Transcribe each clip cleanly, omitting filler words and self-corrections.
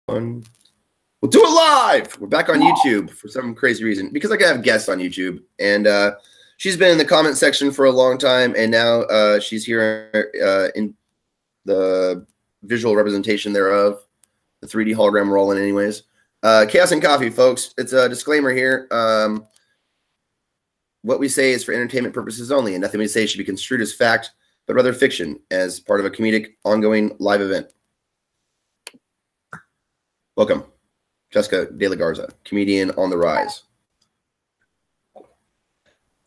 We'll do it live. We're back on YouTube for some crazy reason because I have guests on YouTube, and she's been in the comment section for a long time, and now she's here in the visual representation thereof, the 3D hologram rolling. Anyways, Chaos and Coffee, folks. It's a disclaimer here. What we say is for entertainment purposes only, and nothing we say should be construed as fact, but rather fiction, as part of a comedic, ongoing live event. Welcome, Jessica De La Garza, comedian on the rise.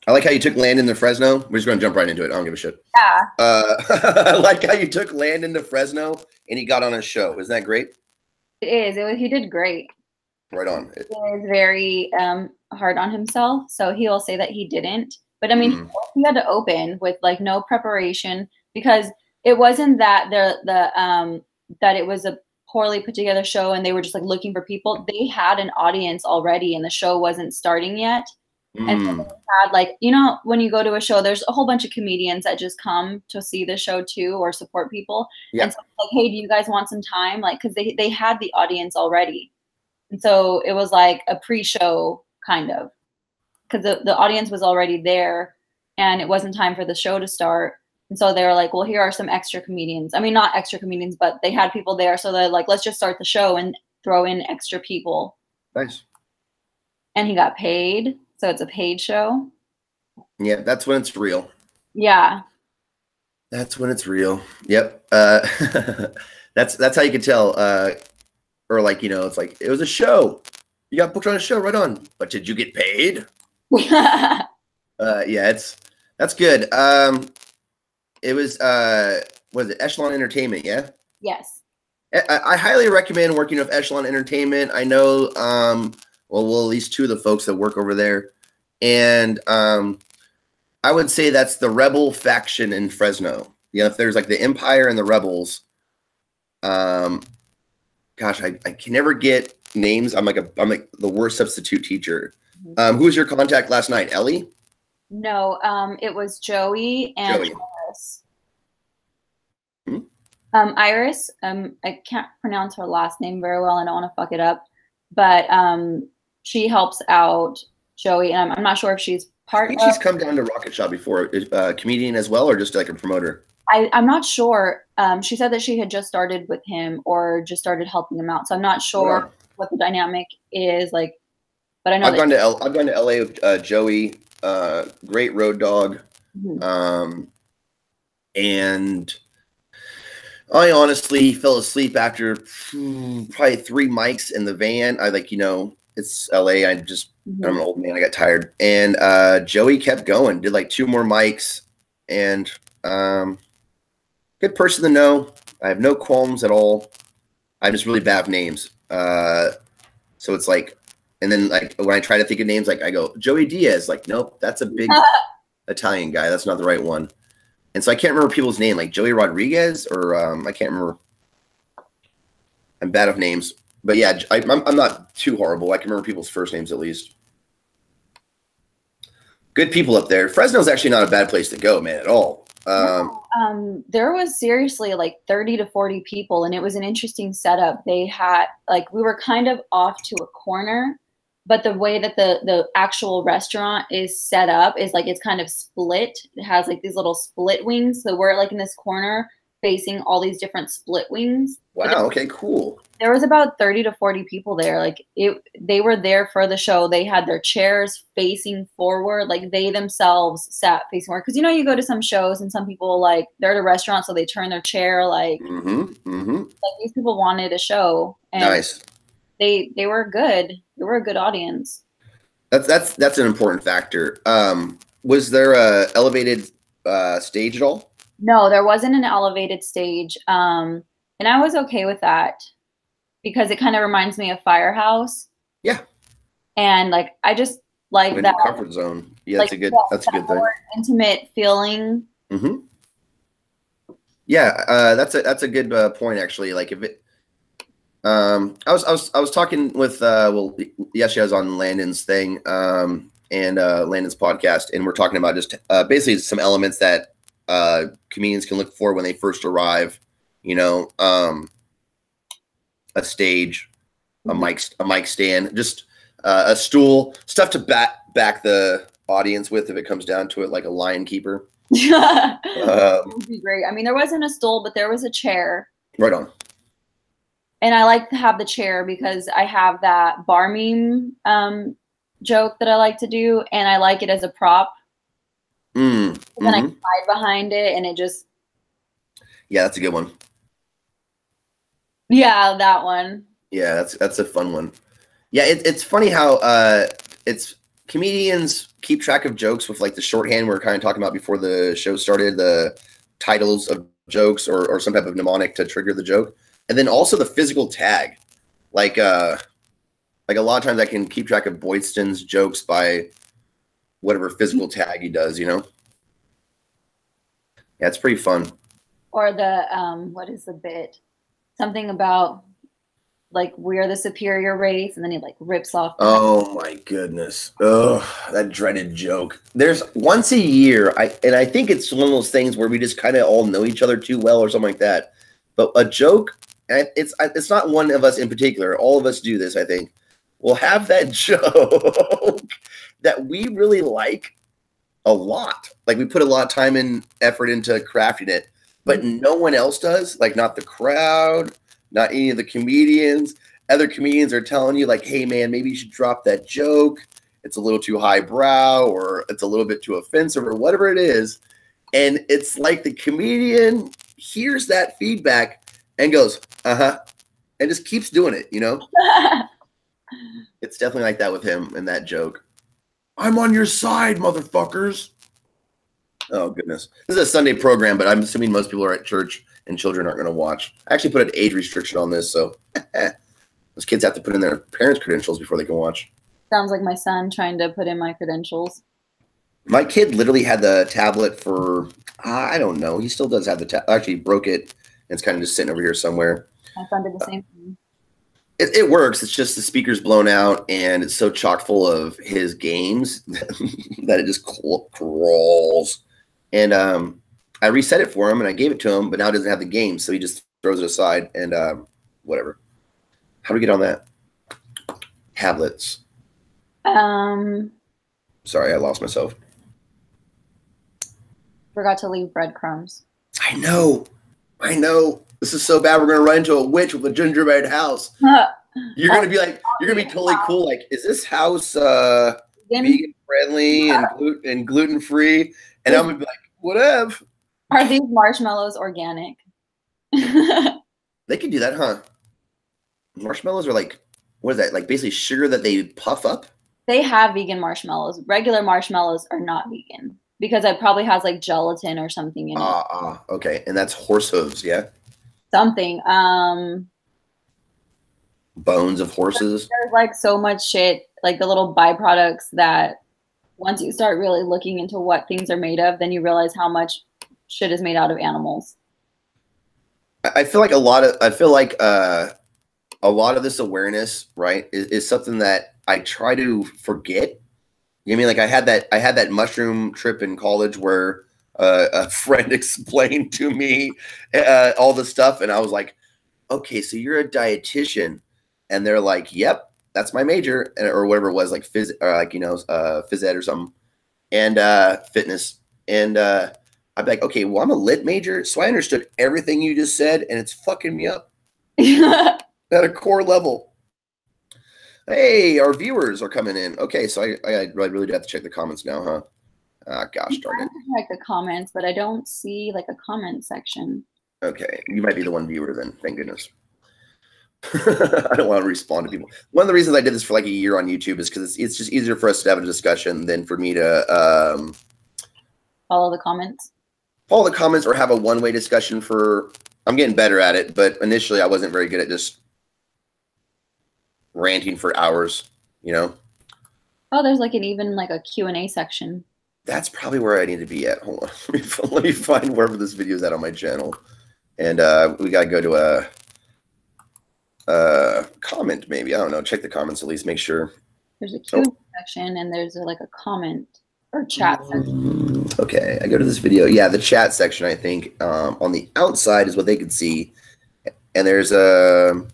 I like how you took land in the Fresno. We're just going to jump right into it. I don't give a shit. Yeah. I like how you took land in the Fresno and he got on a show. Isn't that great? It is. He did great. Right on. He was very hard on himself, so he will say that he didn't. But I mean, he had to open with like no preparation because it wasn't that that it was a poorly put together show and they were just like looking for people. They had an audience already and the show wasn't starting yet. And so they had, like, you know, when you go to a show, there's a whole bunch of comedians that just come to see the show too or support people. Yeah. And so like, hey, do you guys want some time? Like, because they had the audience already. And so it was like a pre-show kind of, because the audience was already there and it wasn't time for the show to start. And so they were like, well, here are some extra comedians. I mean, not extra comedians, but they had people there. So they're like, let's just start the show and throw in extra people. Nice. And he got paid. So it's a paid show. Yeah, that's when it's real. Yeah. That's when it's real. Yep. That's how you can tell. Or like, you know, it's like, it was a show. You got booked on a show, right on. But did you get paid? Yeah, that's good. It was it Echelon Entertainment, yeah? Yes. I highly recommend working with Echelon Entertainment. I know well at least two of the folks that work over there. And I would say that's the rebel faction in Fresno. You know, if there's like the Empire and the Rebels, gosh, I can never get names. I'm like the worst substitute teacher. Who was your contact last night? Ellie? No, it was Joey and Iris. Iris, I can't pronounce her last name very well. I don't want to fuck it up, but she helps out Joey, and I'm not sure if she's part. I think she's come down to Rocket Shop before. A comedian as well, or just like a promoter? I'm not sure. She said that she had just started with him or just started helping him out, so I'm not sure what the dynamic is like. But I know I've gone to LA with Joey. Great road dog. And I honestly fell asleep after probably 3 mics in the van. I like, you know, it's LA. I'm an old man. I got tired. And Joey kept going, did like 2 more mics, and good person to know. I have no qualms at all. I'm just really bad with names. So it's like, and then like when I try to think of names, like I go, Joey Diaz, like, nope, that's a big Italian guy. That's not the right one. And so I can't remember people's name, like Joey Rodriguez, or I can't remember. I'm bad with names, but yeah, I'm not too horrible. I can remember people's first names at least. Good people up there. Fresno's actually not a bad place to go, man, at all. There was seriously like 30 to 40 people, and it was an interesting setup. They had like, we were kind of off to a corner, but the way that the actual restaurant is set up is like, it's kind of split. It has like these little split wings. So we're like in this corner facing all these different split wings. Wow. Okay, cool. There was about 30 to 40 people there. Like they were there for the show. They had their chairs facing forward. Like they themselves sat facing forward. Cause you know, you go to some shows and some people like they're at a restaurant, so they turn their chair like, like these people wanted a show. And nice. They were good. They were a good audience. That's an important factor. Was there a elevated stage at all? No, there wasn't an elevated stage. And I was okay with that because it kind of reminds me of Firehouse. Yeah. And like I just like that comfort zone. Yeah, like, that's a good thing. Intimate feeling. Yeah, that's a good point actually. Like if it I was talking with well, yesterday I was on Landon's thing and Landon's podcast, and we're talking about just basically some elements that comedians can look for when they first arrive, you know, a stage, a mic stand, just a stool, stuff to back the audience with if it comes down to it, like a lion keeper. That would be great. I mean, there wasn't a stool, but there was a chair. Right on. And I like to have the chair because I have that bar meme joke that I like to do, and I like it as a prop. And then I can hide behind it, and it just. Yeah, that's a good one. Yeah, that one. Yeah, that's a fun one. Yeah, it's funny how it's comedians keep track of jokes with like the shorthand we were kind of talking about before the show started, the titles of jokes or some type of mnemonic to trigger the joke. And then also the physical tag. Like a lot of times I can keep track of Boydston's jokes by whatever physical tag he does, you know? Yeah, it's pretty fun. Or the, what is the bit? Something about, like, we're the superior race, and then he, like, rips off. Oh, my goodness. Oh, that dreaded joke. There's once a year, and I think it's one of those things where we just kind of all know each other too well or something like that. But a joke, and it's not one of us in particular. All of us do this, I think. We'll have that joke that we really like a lot. Like, we put a lot of time and effort into crafting it, but no one else does. Like, not the crowd, not any of the comedians. Other comedians are telling you, like, hey, man, maybe you should drop that joke. It's a little too highbrow, or it's a little bit too offensive, or whatever it is. And it's like the comedian hears that feedback and goes, and just keeps doing it, you know? It's definitely like that with him and that joke. I'm on your side, motherfuckers. Oh, goodness. This is a Sunday program, but I'm assuming most people are at church and children aren't going to watch. I actually put an age restriction on this, so those kids have to put in their parents' credentials before they can watch. Sounds like my son trying to put in my credentials. My kid literally had the tablet for, I don't know. He still does have the tablet. Actually, broke it, and it's kind of just sitting over here somewhere. My son did the same thing. It works. It's just the speaker's blown out, and it's so chock full of his games that it just crawls. And I reset it for him, and I gave it to him, but now it doesn't have the game, so he just throws it aside, and whatever. How do we get on that? Tablets. Sorry, I lost myself. Forgot to leave breadcrumbs. I know. This is so bad. We're gonna run into a witch with a gingerbread house. You're gonna be like, you're gonna be totally cool. Like, is this house vegan friendly and gluten free? And I'm gonna be like, whatever. Are these marshmallows organic? They can do that, huh? Marshmallows are like, what is that? Like basically sugar that they puff up? They have vegan marshmallows. Regular marshmallows are not vegan because it probably has like gelatin or something in it. Okay. And that's horse hooves, yeah? Something. Bones of horses. There's like so much shit, like the little byproducts that once you start really looking into what things are made of, then you realize how much shit is made out of animals. I feel like a lot of this awareness, right, is something that I try to forget. You know what I mean? Like I had that mushroom trip in college where a friend explained to me all the stuff, and I was like, okay, so you're a dietitian. And they're like, yep, that's my major, or whatever it was, like phys ed or something, and fitness. And I'd be like, okay, well, I'm a lit major, so I understood everything you just said, and it's fucking me up at a core level. Hey, our viewers are coming in. Okay, so I really do have to check the comments now, huh? Gosh darn it. I check the comments, but I don't see like a comment section. Okay, you might be the one viewer then. Thank goodness. I don't want to respond to people. One of the reasons I did this for like a year on YouTube is because it's just easier for us to have a discussion than for me to follow the comments. Follow the comments or have a one-way discussion for. I'm getting better at it, but initially I wasn't very good at just ranting for hours, you know. Oh, there's like even like a Q&A section. That's probably where I need to be at. Hold on. Let me find wherever this video is at on my channel. And we got to go to a comment maybe. I don't know. Check the comments at least. Make sure. There's a Q&A section and there's like a comment or chat section. Okay. I go to this video. Yeah, the chat section, I think. On the outside is what they could see. And there's a...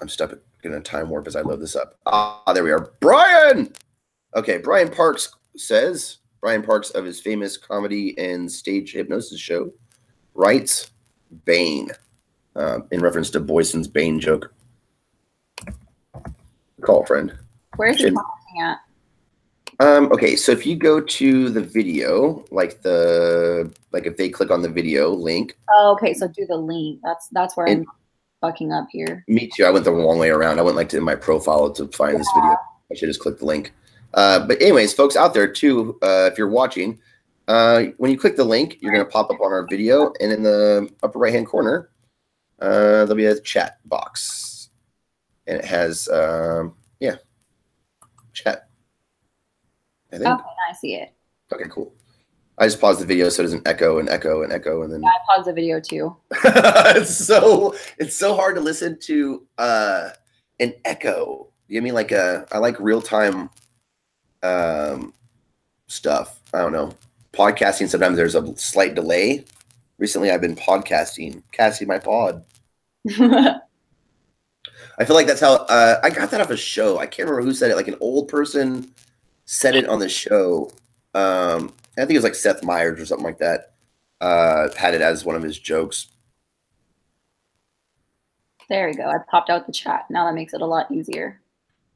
I'm stuck in a time warp as I load this up. Ah, there we are. Brian! Okay, Brian Parks of his famous comedy and stage hypnosis show, writes Bane, in reference to Boyson's Bane joke. Call, friend. Where's he commenting at? Okay, so if you go to the video, like if they click on the video link. Oh, okay, so do the link. That's where I'm fucking up here. Me too. I went the wrong way around. I went like to my profile to find this video. I should just click the link. But anyways, folks out there too, if you're watching, when you click the link, you're gonna pop up on our video, and in the upper right hand corner, there'll be a chat box, and it has chat. I think. Okay, I see it. Okay, cool. I just paused the video so it doesn't echo and echo and echo, and then. Yeah, I paused the video too. it's so hard to listen to an echo. You mean like I like real time stuff. I don't know. Podcasting, sometimes there's a slight casting my pod. I feel like that's how I got that off a show. I can't remember who said it. Like an old person said it on the show. I think it was like Seth Meyers or something like that. Had it as one of his jokes. There we go. I popped out the chat. Now that makes it a lot easier.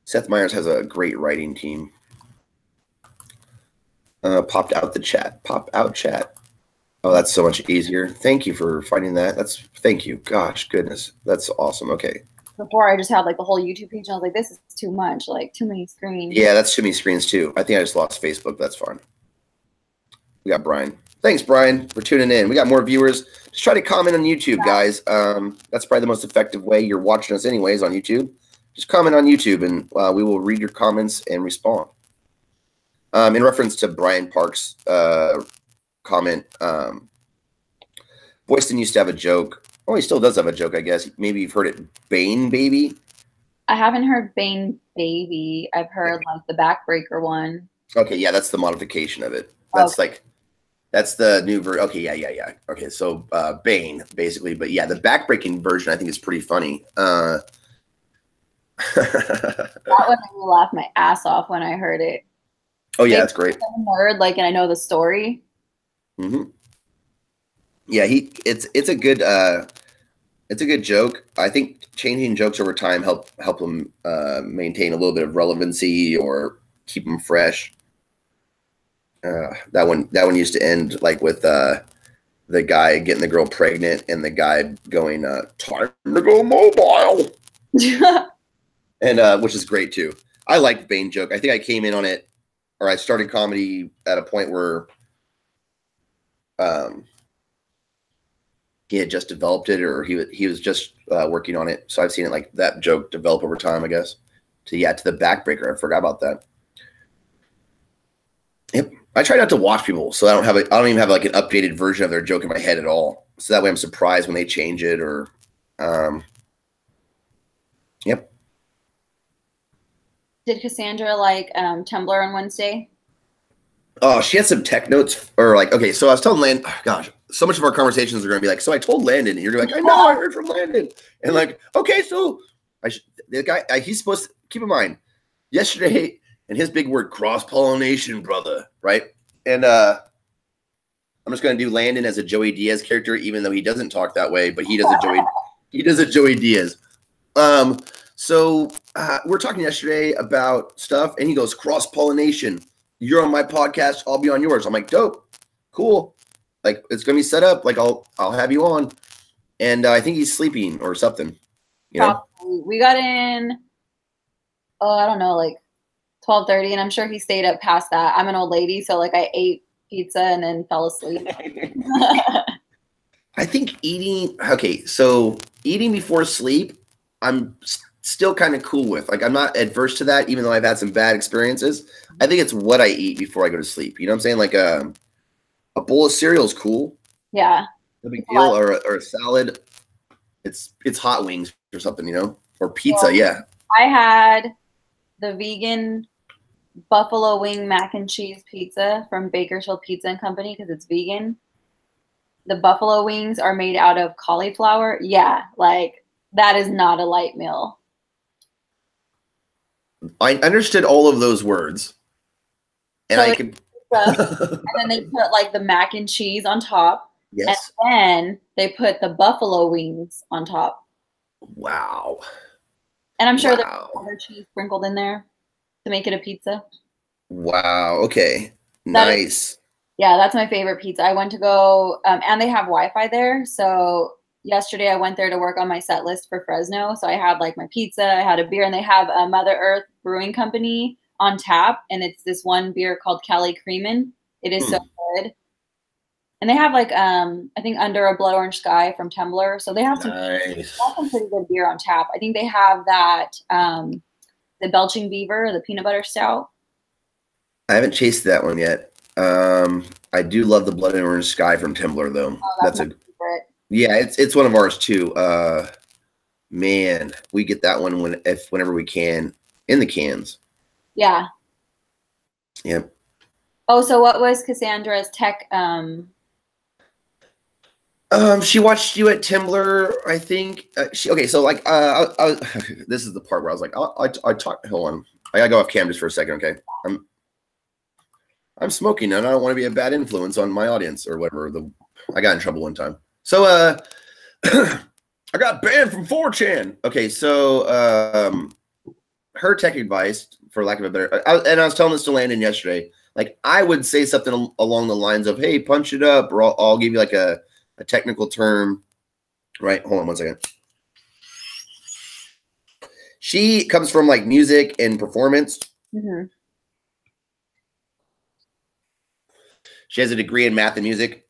Seth Meyers has a great writing team. Popped out the chat. Pop out chat. Oh, that's so much easier. Thank you for finding that. Thank you. Gosh, goodness. That's awesome. Okay. Before I just had like the whole YouTube page, and I was like, this is too much, like too many screens. Yeah, that's too many screens too. I think I just lost Facebook. That's fine. We got Brian. Thanks, Brian, for tuning in. We got more viewers. Just try to comment on YouTube, guys. That's probably the most effective way. You're watching us anyways on YouTube. Just comment on YouTube, and we will read your comments and respond. In reference to Brian Parks' comment, Boyston used to have a joke. Oh, he still does have a joke, I guess. Maybe you've heard it, Bane Baby. I haven't heard Bane Baby. I've heard like the backbreaker one. Okay, yeah, that's the modification of it. That's that's the new version. Okay, yeah. Okay, so Bane, basically. But yeah, the backbreaking version I think is pretty funny. That one made me laugh my ass off when I heard it. Oh yeah, that's great. Nerd, like, and I know the story. Mm-hmm. Yeah, it's a good joke. I think changing jokes over time help them maintain a little bit of relevancy or keep them fresh. That one used to end like with the guy getting the girl pregnant and the guy going, "Time to go mobile," and which is great too. I liked Bane joke. I think I came in on it, or I started comedy at a point where he had just developed it, or he was just working on it. So I've seen it like that joke develop over time, I guess. So yeah, to the backbreaker. I forgot about that. Yep. I try not to watch people, so I don't even have like an updated version of their joke in my head at all. So that way I'm surprised when they change it, or yep. Did Cassandra like Tumblr on Wednesday? Oh, she had some tech notes, or like, okay, so I was telling Landon, oh, gosh, so much of our conversations are going to be like, so I told Landon, and you're like, I know, I heard from Landon. And like, okay, so the guy, he's supposed to, keep in mind, yesterday, and his big word, cross-pollination, brother, right? And I'm just going to do Landon as a Joey Diaz character, even though he doesn't talk that way, but he does a Joey Diaz. So we're talking yesterday about stuff, and he goes, cross-pollination. You're on my podcast, I'll be on yours. I'm like, dope, cool. Like, it's gonna be set up. Like, I'll have you on. And I think he's sleeping or something. You know? We got in, I don't know, like 12:30, and I'm sure he stayed up past that. I'm an old lady, so like I ate pizza and then fell asleep. I think eating before sleep, I'm still kind of cool with. Like, I'm not adverse to that, even though I've had some bad experiences. I think it's what I eat before I go to sleep. You know what I'm saying? Like a bowl of cereal is cool. Yeah. No big deal. Or a salad. It's hot wings or something, you know? Or pizza, yeah. I had the vegan buffalo wing mac and cheese pizza from Bakersfield Pizza and Company because it's vegan. The buffalo wings are made out of cauliflower. Yeah, like that is not a light meal. I understood all of those words, and So I it's could. pizza, and then they put like the mac and cheese on top, Yes. and then they put the buffalo wings on top. Wow. And I'm sure there's Wow. other cheese sprinkled in there to make it a pizza. Wow. Okay. That is, Nice. yeah, that's my favorite pizza. I went to go, and they have Wi-Fi there. So yesterday I went there to work on my set list for Fresno. So I had like my pizza, I had a beer, and they have a Mother Earth Brewing Company on tap, and it's this one beer called Cali Creamin'. It is so good. And they have like I think Under a Blood Orange Sky from Tumblr. So they have Nice. some pretty good beer on tap. I think they have that the Belching Beaver, the peanut butter stout. I haven't chased that one yet. I do love the Blood and Orange Sky from Tumblr though. Oh, That's my a favorite. yeah, it's one of ours too. Man, we get that one whenever we can in the cans. Yeah. Yep. Oh, so what was Cassandra's tech? She watched you at Tumblr, I think. Okay, so like, this is the part where I was like, I talk. Hold on, I gotta go off camera just for a second. Okay, I'm smoking and I don't want to be a bad influence on my audience or whatever. I got in trouble one time, so I got banned from 4chan. Okay, so her tech advice, for lack of a better, and I was telling this to Landon yesterday. Like, I would say something along the lines of, "Hey, punch it up," or I'll give you like a technical term, right? Hold on one second. She comes from like music and performance. Mm-hmm. She has a degree in math and music.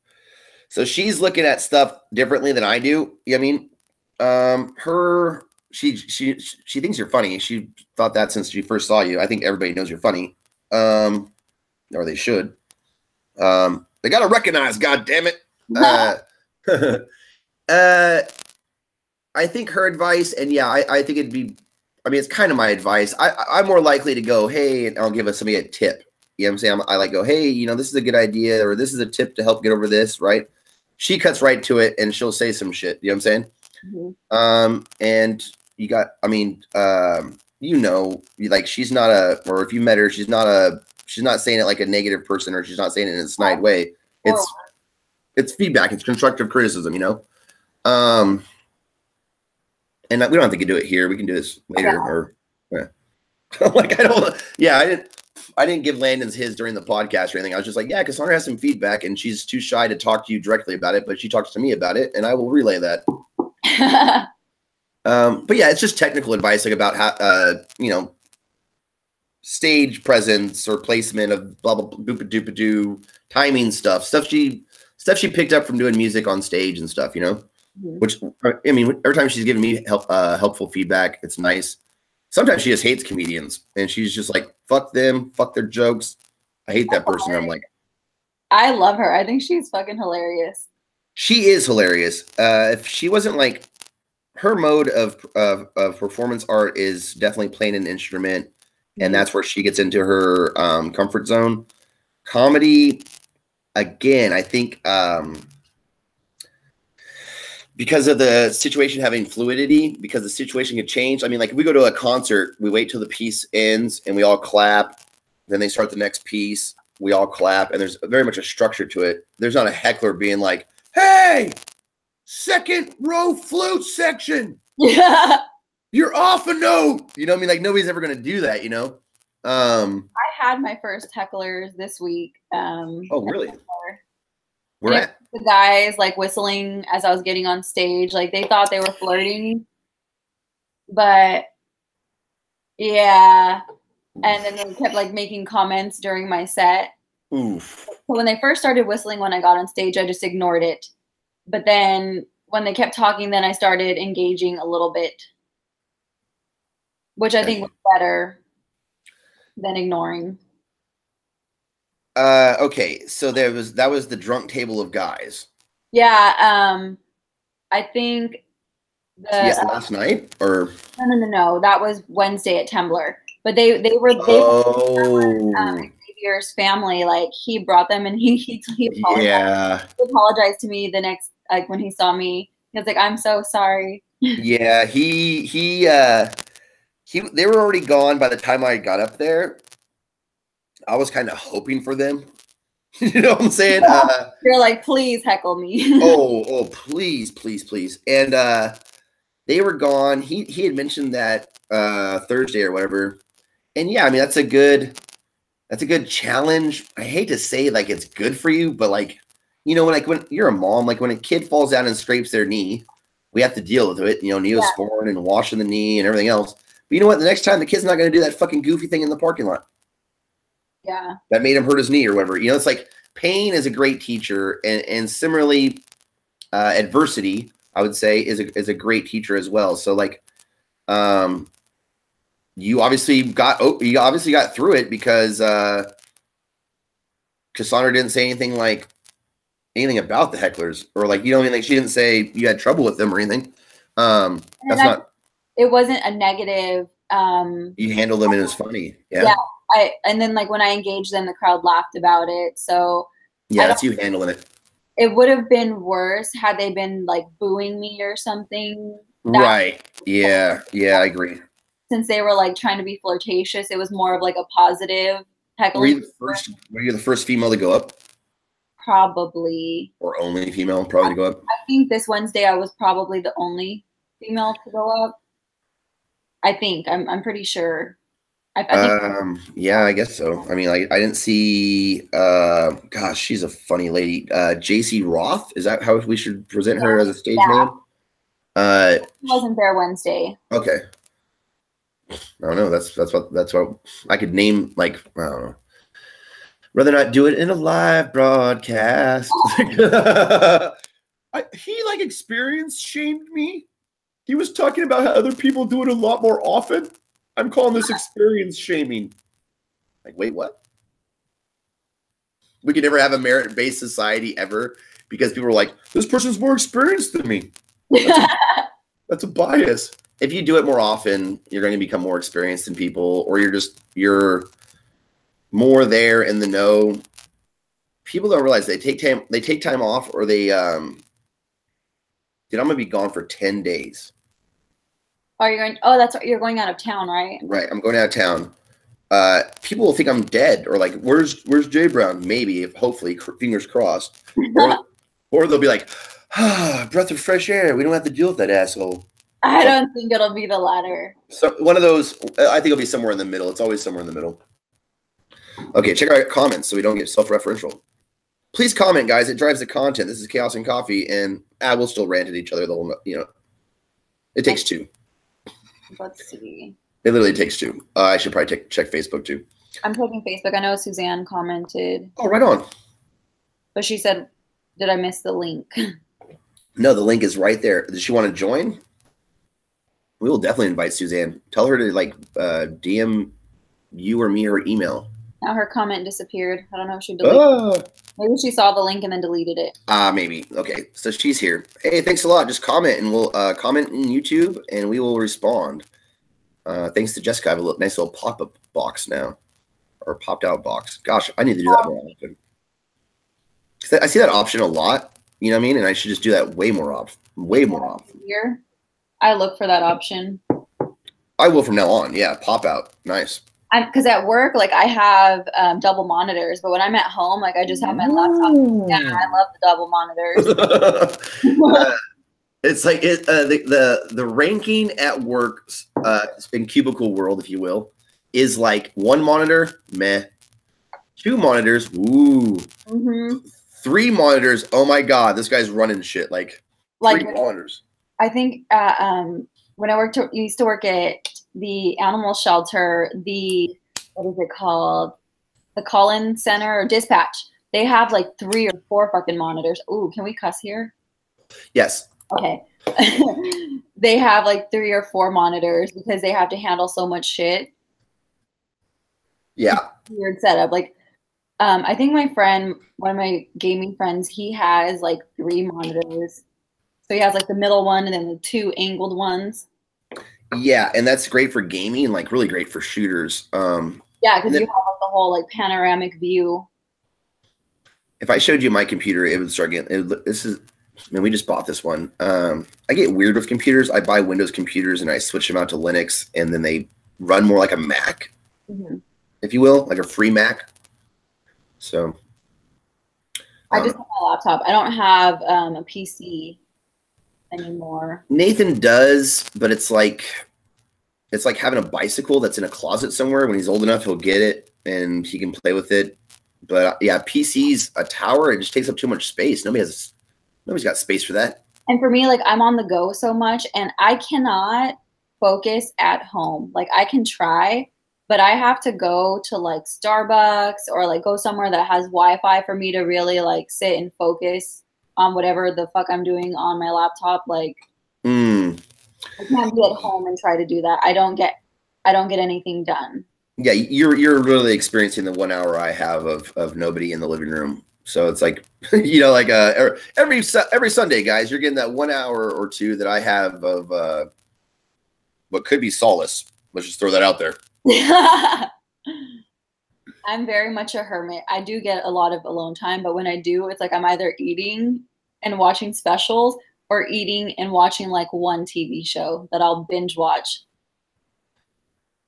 So she's looking at stuff differently than I do. You know what I mean? She thinks you're funny. She thought that since she first saw you. I think everybody knows you're funny. Or they should. They gotta recognize, God damn it. I think her advice, and yeah, I think it'd be, I mean, it's kind of my advice. I'm more likely to go, hey, and I'll give somebody a tip. You know what I'm saying? I like go, hey, you know, this is a good idea, or this is a tip to help get over this, right? She cuts right to it, and she'll say some shit. You know what I'm saying? Mm-hmm. And you got, I mean, you know, like she's not or if you met her, she's not saying it like a negative person, or she's not saying it in a snide way. It's feedback. It's constructive criticism, you know? And we don't have to do it here. We can do this later. Yeah. Or like, I didn't give Landon's his during the podcast or anything. I was just like, yeah, Cassandra has some feedback and she's too shy to talk to you directly about it, but she talks to me about it and I will relay that. But yeah, it's just technical advice, like about how, you know, stage presence or placement of blah, blah, blah, doopa doopa doo, timing stuff she picked up from doing music on stage and stuff, you know, which, I mean, every time she's giving me helpful feedback, it's nice. Sometimes she just hates comedians and she's just like, fuck them, fuck their jokes. I hate that person. I'm like, I love her. I think she's fucking hilarious. She is hilarious. If she wasn't like, her mode of performance art is definitely playing an instrument, and that's where she gets into her comfort zone. Comedy, again, I think because of the situation having fluidity, because the situation could change. I mean, like if we go to a concert, we wait till the piece ends and we all clap. Then they start the next piece. We all clap, and there's very much a structure to it. There's not a heckler being like, "Hey, second row flute section. Yeah, you're off a note." You know what I mean? Like nobody's ever gonna do that, you know? I had my first hecklers this week. Oh, really? Where at? The guys like whistling as I was getting on stage. Like they thought they were flirting. But yeah. And then they kept like making comments during my set. Oof. So when they first started whistling when I got on stage, I just ignored it. But then when they kept talking, then I started engaging a little bit, which I think was better than ignoring. Okay, so that was the drunk table of guys. Yeah, I think last night or no. That was Wednesday at Tumblr. But they were Xavier's family. Like he brought them and he apologized. Yeah. He apologized to me the next when he saw me. He was like, "I'm so sorry." Yeah, he They were already gone by the time I got up there. I was kind of hoping for them. You know what I'm saying? You're like, please heckle me. oh, please, please, please. And they were gone. He had mentioned that Thursday or whatever. And yeah, I mean that's a good challenge. I hate to say like it's good for you, but like, you know, when you're a mom, like when a kid falls down and scrapes their knee, we have to deal with it. You know, Neosporin and washing the knee and everything else. But you know what? The next time the kid's not going to do that fucking goofy thing in the parking lot. Yeah. That made him hurt his knee or whatever. You know, it's like pain is a great teacher, and similarly, adversity, I would say, is a great teacher as well. So like, you obviously got through it because Cassandra didn't say anything about the hecklers, or like, you know what I mean? Like she didn't say you had trouble with them or anything. It wasn't a negative. You handled them and it was funny. Yeah. And then like when I engaged them, the crowd laughed about it. So yeah, that's you handling it. It would have been worse had they been like booing me or something. Right. Yeah. Yeah, I agree. Since they were like trying to be flirtatious, it was more of like a positive heckle. Were you the first female to go up? Probably. Or only female probably to go up? I think this Wednesday I was probably the only female to go up. I think. I'm pretty sure. I think yeah, I guess so. I mean, like I didn't see gosh, she's a funny lady. JC Roth, is that how we should present her as a stage name? She wasn't there Wednesday. Okay. I don't know. That's what I could name, like, I don't know. Rather not do it in a live broadcast. He like experience shamed me. He was talking about how other people do it a lot more often. I'm calling this experience shaming. Like, wait, what? We could never have a merit-based society ever because people are like, this person's more experienced than me. That's a bias. If you do it more often, you're going to become more experienced than people, or you're more there in the know. People don't realize they take time off, or dude, I'm going to be gone for 10 days. Oh, that's right. You're going out of town, right? Right. I'm going out of town. People will think I'm dead, or like, where's Jay Brown? Maybe, hopefully, fingers crossed. Or they'll be like, breath of fresh air. We don't have to deal with that asshole. I don't think it'll be the latter. So one of those, I think it'll be somewhere in the middle. It's always somewhere in the middle. Okay, check our comments so we don't get self-referential. Please comment, guys. It drives the content. This is Chaos and Coffee, and we'll still rant at each other. The whole, you know, it takes two. Let's see. It literally takes two. I should probably check Facebook too. I'm checking Facebook. I know Suzanne commented. Oh, right on. But she said, "Did I miss the link?" No, the link is right there. Does she want to join? We will definitely invite Suzanne. Tell her to like DM you or me or email. Now her comment disappeared. I don't know if she deleted it. Maybe she saw the link and then deleted it. Maybe. Okay, so she's here. Hey, thanks a lot. Just comment, and we'll comment in YouTube, and we will respond. Thanks to Jessica, I have a nice little pop-up box now, or popped-out box. Gosh, I need to do that more often. I see that option a lot. You know what I mean? And I should just do that way more often. Way more often. Here, I look for that option. I will from now on. Yeah, pop-out. Nice. Because at work, like I have double monitors, but when I'm at home, like I just have my laptop. Yeah, I love the double monitors. It's like the ranking at work in cubicle world, if you will, is like one monitor, meh. Two monitors, ooh. Mm-hmm. Three monitors, oh my god, this guy's running shit. Like 3 monitors. I think when I used to work at the animal shelter, what is it called? The call-in center or dispatch. They have like 3 or 4 fucking monitors. Ooh, can we cuss here? Yes. Okay. They have like 3 or 4 monitors because they have to handle so much shit. Yeah. Weird setup. Like, I think my friend, one of my gaming friends, he has like 3 monitors. So he has like the middle one and then the 2 angled ones. Yeah, and that's great for gaming, like really great for shooters. Yeah, because you have like the whole like panoramic view. If I showed you my computer, it would start getting. This is Man, we just bought this one. I get weird with computers. I buy Windows computers and I switch them out to Linux, and then they run more like a Mac, if you will, like a free Mac. So I just have my laptop. I don't have a PC anymore. Nathan does, but it's like having a bicycle that's in a closet somewhere. When he's old enough, he'll get it and he can play with it. But yeah, PC's a tower. It just takes up too much space. Nobody's got space for that. And for me, like, I'm on the go so much, and I cannot focus at home. Like, I can try, but I have to go to like Starbucks or like go somewhere that has Wi-Fi for me to really like sit and focus on whatever the fuck I'm doing on my laptop. Like, I can't be at home and try to do that. I don't get anything done. Yeah, you're really experiencing the 1 hour I have of nobody in the living room. So it's like, you know, like every Sunday, guys, you're getting that 1 hour or two that I have of what could be solace. Let's just throw that out there. I'm very much a hermit. I do get a lot of alone time, but when I do, it's like I'm either eating and watching specials or eating and watching like one TV show that I'll binge watch.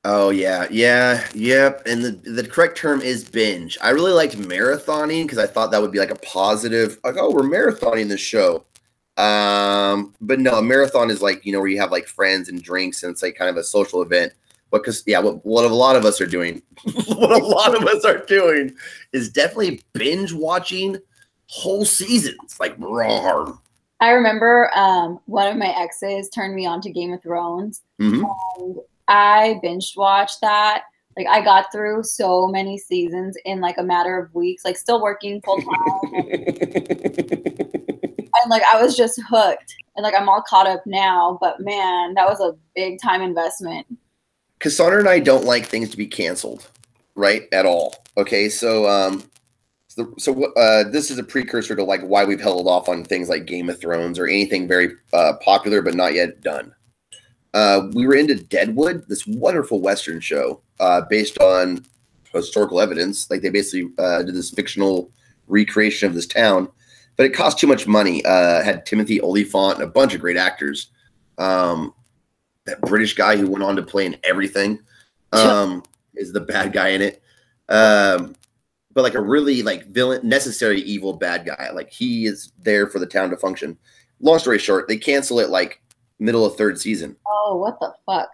Oh yeah, yep. And the correct term is binge. I really liked marathoning because I thought that would be like a positive, like, oh, we're marathoning this show. But no, a marathon is like, you know, where you have like friends and drinks and it's like kind of a social event. Because yeah, what a lot of us are doing, is definitely binge watching whole seasons, like raw. I remember one of my exes turned me on to Game of Thrones, and I binge watched that. Like, I got through so many seasons in like a matter of weeks, like still working full time, and like I was just hooked. And like I'm all caught up now, but man, that was a big time investment. Cassandra and I don't like things to be canceled, right? At all. Okay, so this is a precursor to like why we've held off on things like Game of Thrones or anything very popular but not yet done. We were into Deadwood, this wonderful Western show based on historical evidence. Like they basically did this fictional recreation of this town, but it cost too much money. Had Timothy Olyphant and a bunch of great actors. That British guy who went on to play in everything is the bad guy in it. But like a really like villain, necessary evil bad guy. Like he is there for the town to function. Long story short, they cancel it like middle of third season. Oh, what the fuck?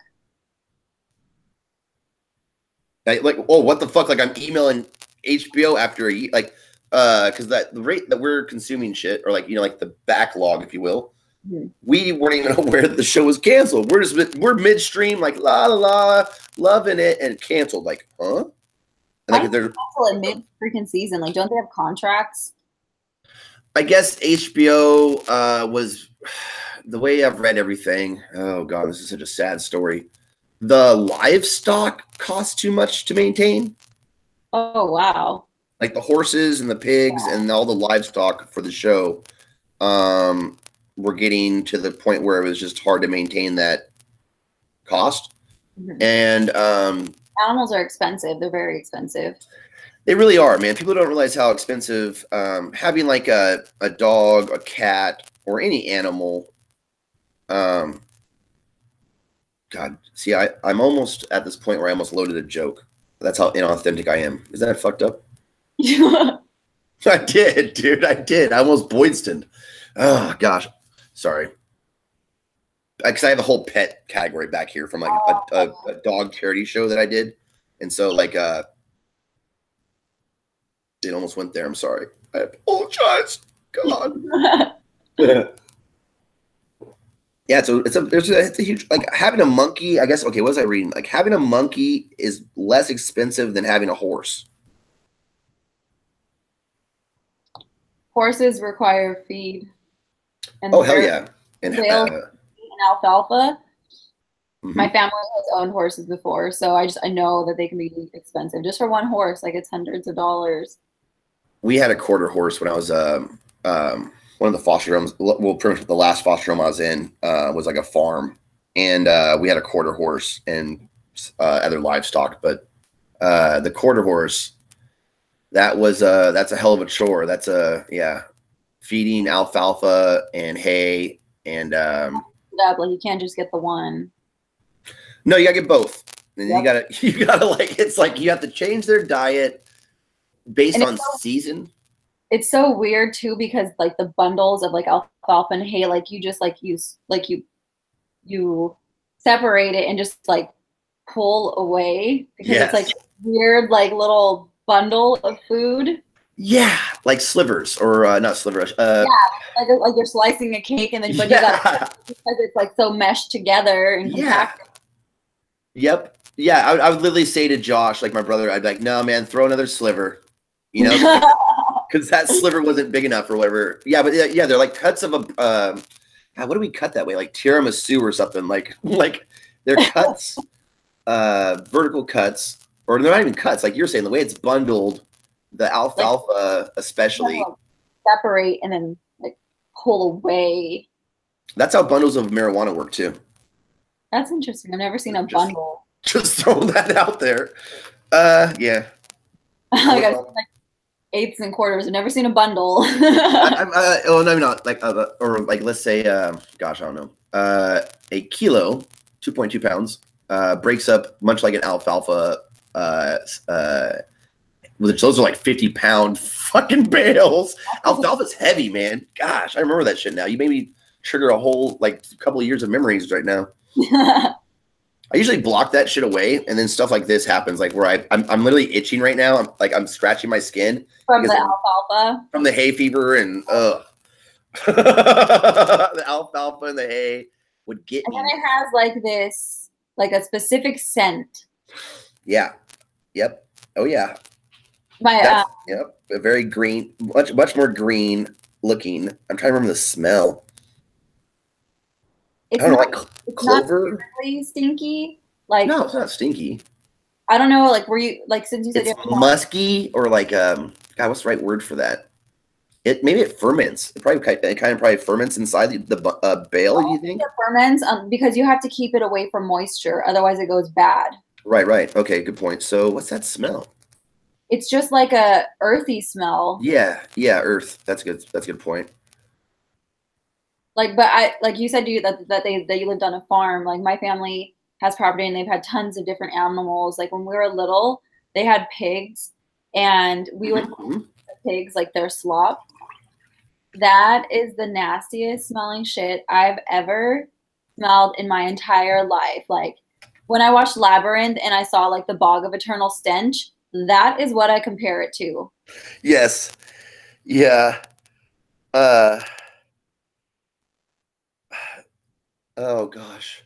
Like, oh, what the fuck? Like I'm emailing HBO after a year, like, because the rate that we're consuming shit, or like, you know, like the backlog, if you will, we weren't even aware that the show was canceled. We're midstream, like la la la, loving it, and canceled. Like, huh? And like they're cancel mid freaking season. Like, don't they have contracts? I guess HBO was the way I've read everything. Oh god, this is such a sad story. The livestock costs too much to maintain. Oh wow! Like the horses and the pigs and all the livestock for the show. We're getting to the point where it was just hard to maintain that cost. And animals are expensive. They're very expensive. They really are, man. People don't realize how expensive having like a dog, a cat, or any animal. God, see, I'm almost at this point where I almost loaded a joke. That's how inauthentic I am. Is that fucked up? I did, dude. I did. I almost Boydstoned. Oh gosh. Sorry. Because I have a whole pet category back here from like a dog charity show that I did. And so like it almost went there. I'm sorry. I apologize. God. Yeah, so it's a huge, like having a monkey, I guess, okay, what was I reading? Like having a monkey is less expensive than having a horse. Horses require feed. And oh, hell yeah. And alfalfa. My family has owned horses before, so I know that they can be expensive. Just for one horse, like it's hundreds of dollars. We had a quarter horse when I was one of the foster homes. Well, pretty much the last foster home I was in was like a farm, and we had a quarter horse and other livestock. But the quarter horse, that's a hell of a chore. That's a feeding alfalfa and hay and Like you can't just get the one. no, you gotta get both. And you gotta like it's like you have to change their diet based on season. It's so weird too because like the bundles of like alfalfa and hay, like you just like use like you separate it and just like pull away because it's like weird like little bundle of food. Yeah, like slivers or not slivers. Yeah, like you're slicing a cake and then but you got because it's like so meshed together and compacted. Yep. Yeah, I would literally say to Josh, like my brother, I'd be like, no, man, throw another sliver, you know, because that sliver wasn't big enough or whatever. Yeah, but yeah, they're like cuts of a, God, what do we cut that way? Like tiramisu or something. Like they're cuts, vertical cuts, or they're not even cuts. Like you're saying, the way it's bundled, the alfalfa especially. Separate and then like pull away. That's how bundles of marijuana work too. That's interesting. I've never seen a bundle. Just throwing that out there. Yeah. Like I've seen like eighths and quarters. I've never seen a bundle. Oh no, not like or like let's say, gosh, I don't know. A kilo, 2.2 pounds, breaks up much like an alfalfa. Which those are like 50-pound fucking bales. Alfalfa's heavy, man. Gosh, I remember that shit now. You made me trigger a whole like couple of years of memories right now. I usually block that shit away, and then stuff like this happens, like where I'm literally itching right now. I'm scratching my skin from the alfalfa, from the hay fever, and the alfalfa and the hay would get me. And then it has like this, like a specific scent. Yeah. Yep. Oh yeah. Yep. A very green, much more green looking. I'm trying to remember the smell. It's I don't know, like clover. Not really stinky. Like no, it's not stinky. I don't know. Like, were you like since you said it's musky or like God, what's the right word for that? Maybe it ferments. It kind of probably ferments inside the bale. You think? It ferments because you have to keep it away from moisture, otherwise it goes bad. Right. Okay, good point. So what's that smell? It's just like a earthy smell. Yeah, earth. That's good. That's a good point. Like, but like you said, that you lived on a farm. Like my family has property and they've had tons of different animals. Like when we were little, they had pigs, and we would the pigs like their slop. That is the nastiest smelling shit I've ever smelled in my entire life. Like when I watched Labyrinth and I saw like the bog of eternal stench, that is what I compare it to. Yes. Yeah. Oh gosh.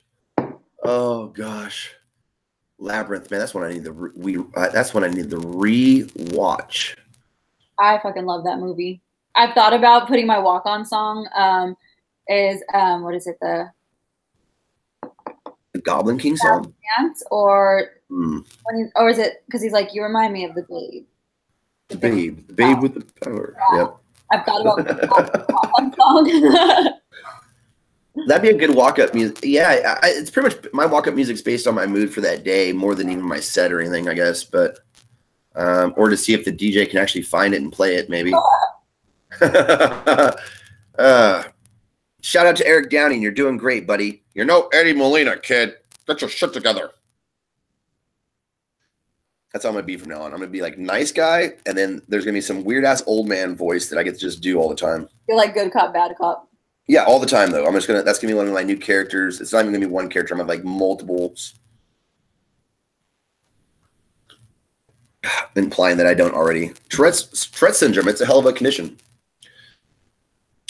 Labyrinth, man. That's when I need that's when I need the re-watch. I fucking love that movie. I've thought about putting my walk-on song. What is it? The Goblin King song? Dance, or or is it because he's like, you remind me of the babe. The babe with the power. Yeah. Yep. I've thought about the walk-on song. That'd be a good walk-up music. Yeah, it's pretty much my walk-up music's based on my mood for that day more than even my set or anything, I guess. But or to see if the DJ can actually find it and play it, maybe. Shout out to Eric Downing. You're doing great, buddy. You're no Eddie Molina, kid. Get your shit together. That's how I'm going to be from now on. I'm going to be like nice guy, and then there's going to be some weird-ass old man voice that I get to just do all the time. You're like good cop, bad cop. Yeah, all the time, though. That's going to be one of my new characters. It's not even going to be one character. I'm going to have like multiples. Implying that I don't already. Tourette's syndrome. It's a hell of a condition.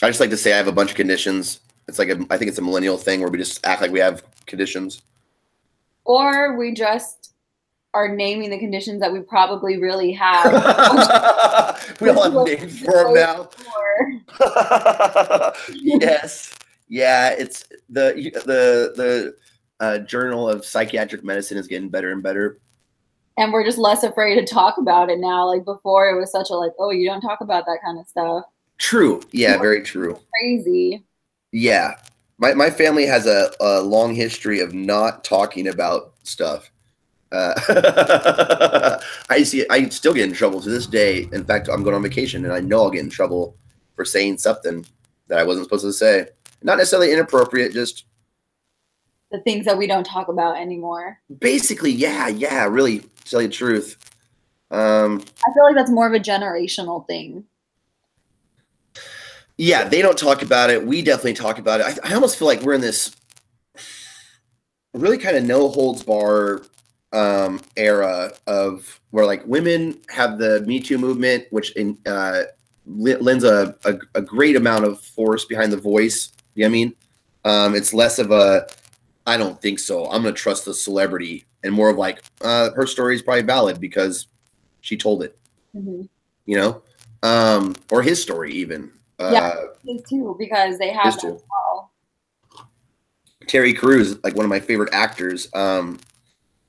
I just like to say I have a bunch of conditions. It's like I think it's a millennial thing where we just act like we have conditions. Or we just are naming the conditions that we probably really have. We all have names for them now. Yes. Yeah, it's the Journal of Psychiatric Medicine is getting better and better. And we're just less afraid to talk about it now. Like before, it was such a like, oh, you don't talk about that kind of stuff. True. Yeah, very true. Crazy. Yeah. My family has a long history of not talking about stuff. I still get in trouble to this day. In fact, I'm going on vacation and I know I'll get in trouble for saying something that I wasn't supposed to say. Not necessarily inappropriate, just the things that we don't talk about anymore. Basically, yeah, really, to tell you the truth. I feel like that's more of a generational thing. Yeah, they don't talk about it. We definitely talk about it. I almost feel like we're in this really kind of no holds bar era of where like women have the Me Too movement, which lends a great amount of force behind the voice. You know what I mean? It's less of a, I don't think so, I'm going to trust the celebrity, and more of like, her story is probably valid because she told it, you know? Or his story even. Yeah, his too, because they have that as well. Terry Crews, like one of my favorite actors,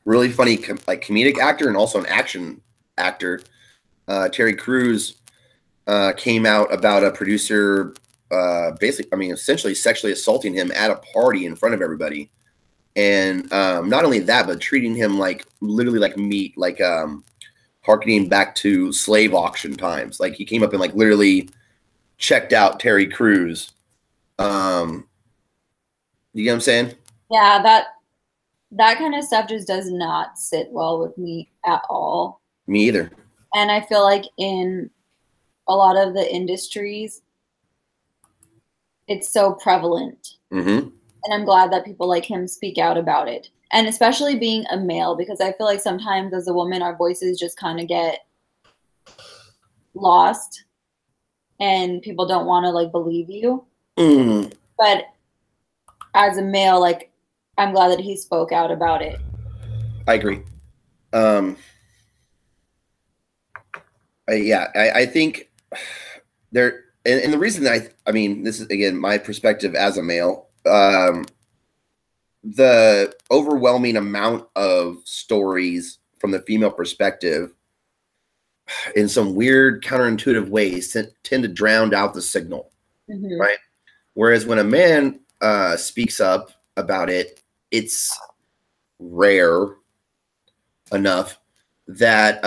really funny, like comedic actor and also an action actor. Terry Crews came out about a producer, basically, I mean, essentially sexually assaulting him at a party in front of everybody. And not only that, but treating him like literally like meat, like harkening back to slave auction times. Like he came up and like literally checked out Terry Crews. You know what I'm saying? Yeah, that kind of stuff just does not sit well with me at all. Me either. And I feel like in a lot of the industries, it's so prevalent. And I'm glad that people like him speak out about it. And especially being a male, because I feel like sometimes as a woman, our voices just kind of get lost and people don't want to like believe you. But as a male, like, I'm glad that he spoke out about it. I agree. I think there, and the reason that I mean, this is again my perspective as a male. The overwhelming amount of stories from the female perspective, in some weird counterintuitive ways, tend to drown out the signal, right? Whereas when a man speaks up about it, it's rare enough that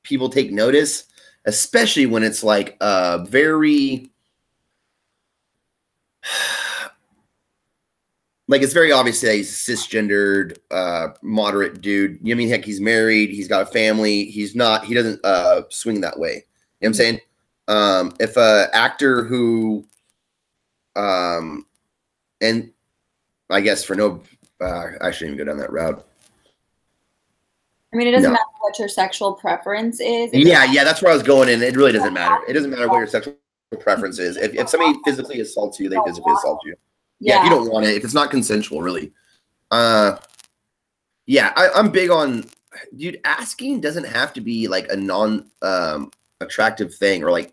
people take notice, especially when it's like a very, like it's very obvious that he's a cisgendered, moderate dude. You know what I mean? Heck, he's married, he's got a family, he doesn't swing that way. You know what I'm saying? If a actor who, and I guess for no, I shouldn't even go down that route. I mean, it doesn't matter what your sexual preference is. Yeah, that's where I was going, and it really doesn't matter. It doesn't matter what your sexual preference is. If somebody physically assaults you, they physically assault you. Yeah, if you don't want it, if it's not consensual, really. Yeah, I'm big on, dude, asking doesn't have to be like a non-attractive thing, or like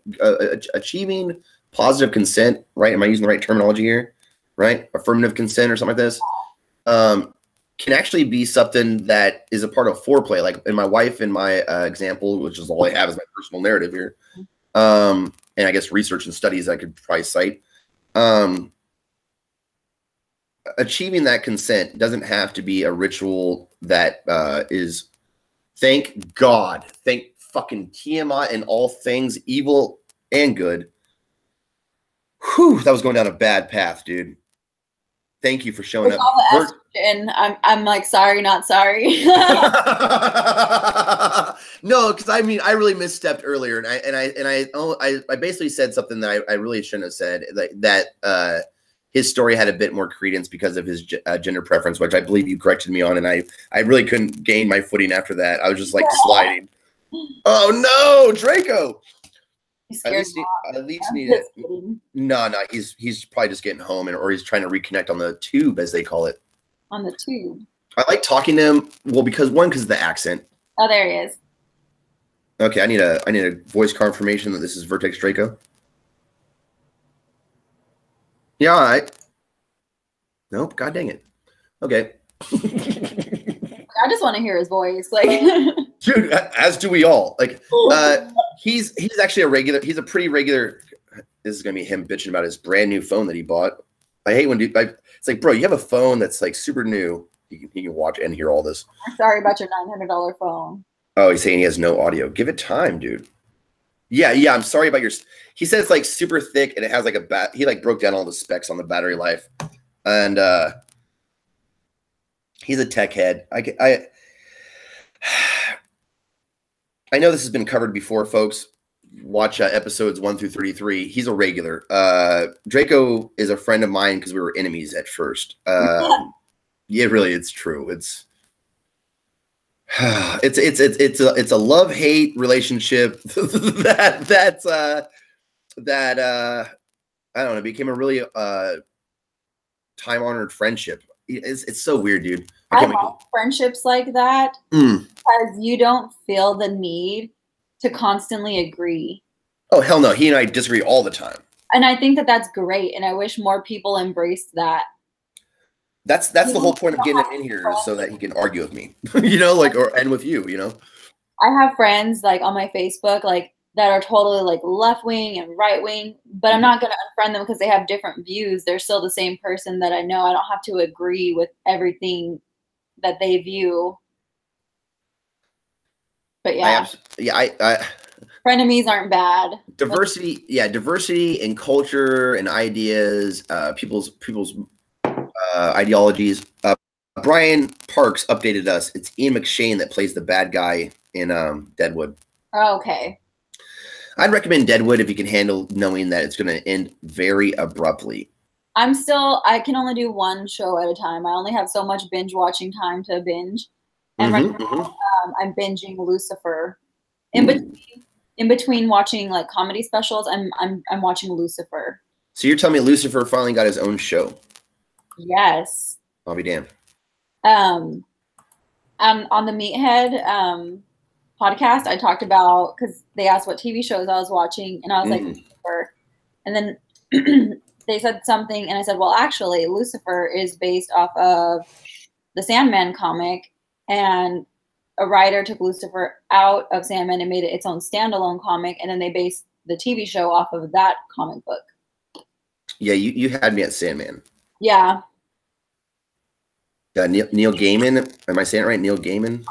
achieving positive consent, right? Am I using the right terminology here? Right? Affirmative consent or something like this. Can actually be something that is a part of foreplay. Like in my wife, in my example, which is all I have is my personal narrative here. And I guess research and studies I could probably cite. Achieving that consent doesn't have to be a ritual that is, thank God, thank fucking Tiamat and all things evil and good. Whew, that was going down a bad path, dude. Thank you for showing up. And I'm like, sorry, not sorry. No, because I mean, I really misstepped earlier, and I basically said something that I really shouldn't have said. That his story had a bit more credence because of his gender preference, which I believe you corrected me on, and I really couldn't gain my footing after that. I was just like sliding. Oh no, Draco! At least need it. No, he's probably just getting home, or he's trying to reconnect on the tube, as they call it. On the tube. I like talking to him. Well, because of the accent. Oh, there he is. Okay, I need a voice confirmation that this is Vertex Draco. Yeah, all right. Nope. God dang it. Okay. I just want to hear his voice, like. Dude, as do we all. Like, he's actually a regular. He's a pretty regular. This is gonna be him bitching about his brand new phone that he bought. I hate when it's like, bro, you have a phone that's like super new. He can watch and hear all this. I'm sorry about your $900 phone. Oh, he's saying he has no audio. Give it time, dude. Yeah. I'm sorry about your. He says like super thick, and it has like a He like broke down all the specs on the battery life, and he's a tech head. I know this has been covered before, folks. Watch episodes 1 through 33. He's a regular. Draco is a friend of mine because we were enemies at first. Yeah, really, it's true. It's a love-hate relationship that I don't know, became a really time-honored friendship. It's so weird, dude. I love friendships like that because you don't feel the need to constantly agree. Oh, hell no. He and I disagree all the time. And I think that that's great. And I wish more people embraced that. That's the whole point of getting him in here, is so that he can argue with me, you know, like, and with you, you know. I have friends like on my Facebook, like that are totally like left wing and right wing, but I'm not going to unfriend them because they have different views. They're still the same person that I know. I don't have to agree with everything that they view. But yeah, frenemies aren't bad. Diversity in culture and ideas, people's ideologies. Brian Parks updated us. It's Ian McShane that plays the bad guy in Deadwood. Oh, okay. I'd recommend Deadwood if you can handle knowing that it's going to end very abruptly. I can only do one show at a time. I only have so much binge watching time to binge. And right now, I'm binging Lucifer. In between watching like comedy specials, I'm watching Lucifer. So you're telling me Lucifer finally got his own show? Yes. I'll be damned. On the Meathead podcast, I talked about, because they asked what TV shows I was watching, and I was like, Lucifer. And then they said something, and I said, well, actually, Lucifer is based off of the Sandman comic, and a writer took Lucifer out of Sandman and made it its own standalone comic, and then they based the TV show off of that comic book. Yeah, you had me at Sandman. Yeah. Neil Gaiman. Am I saying it right? Neil Gaiman?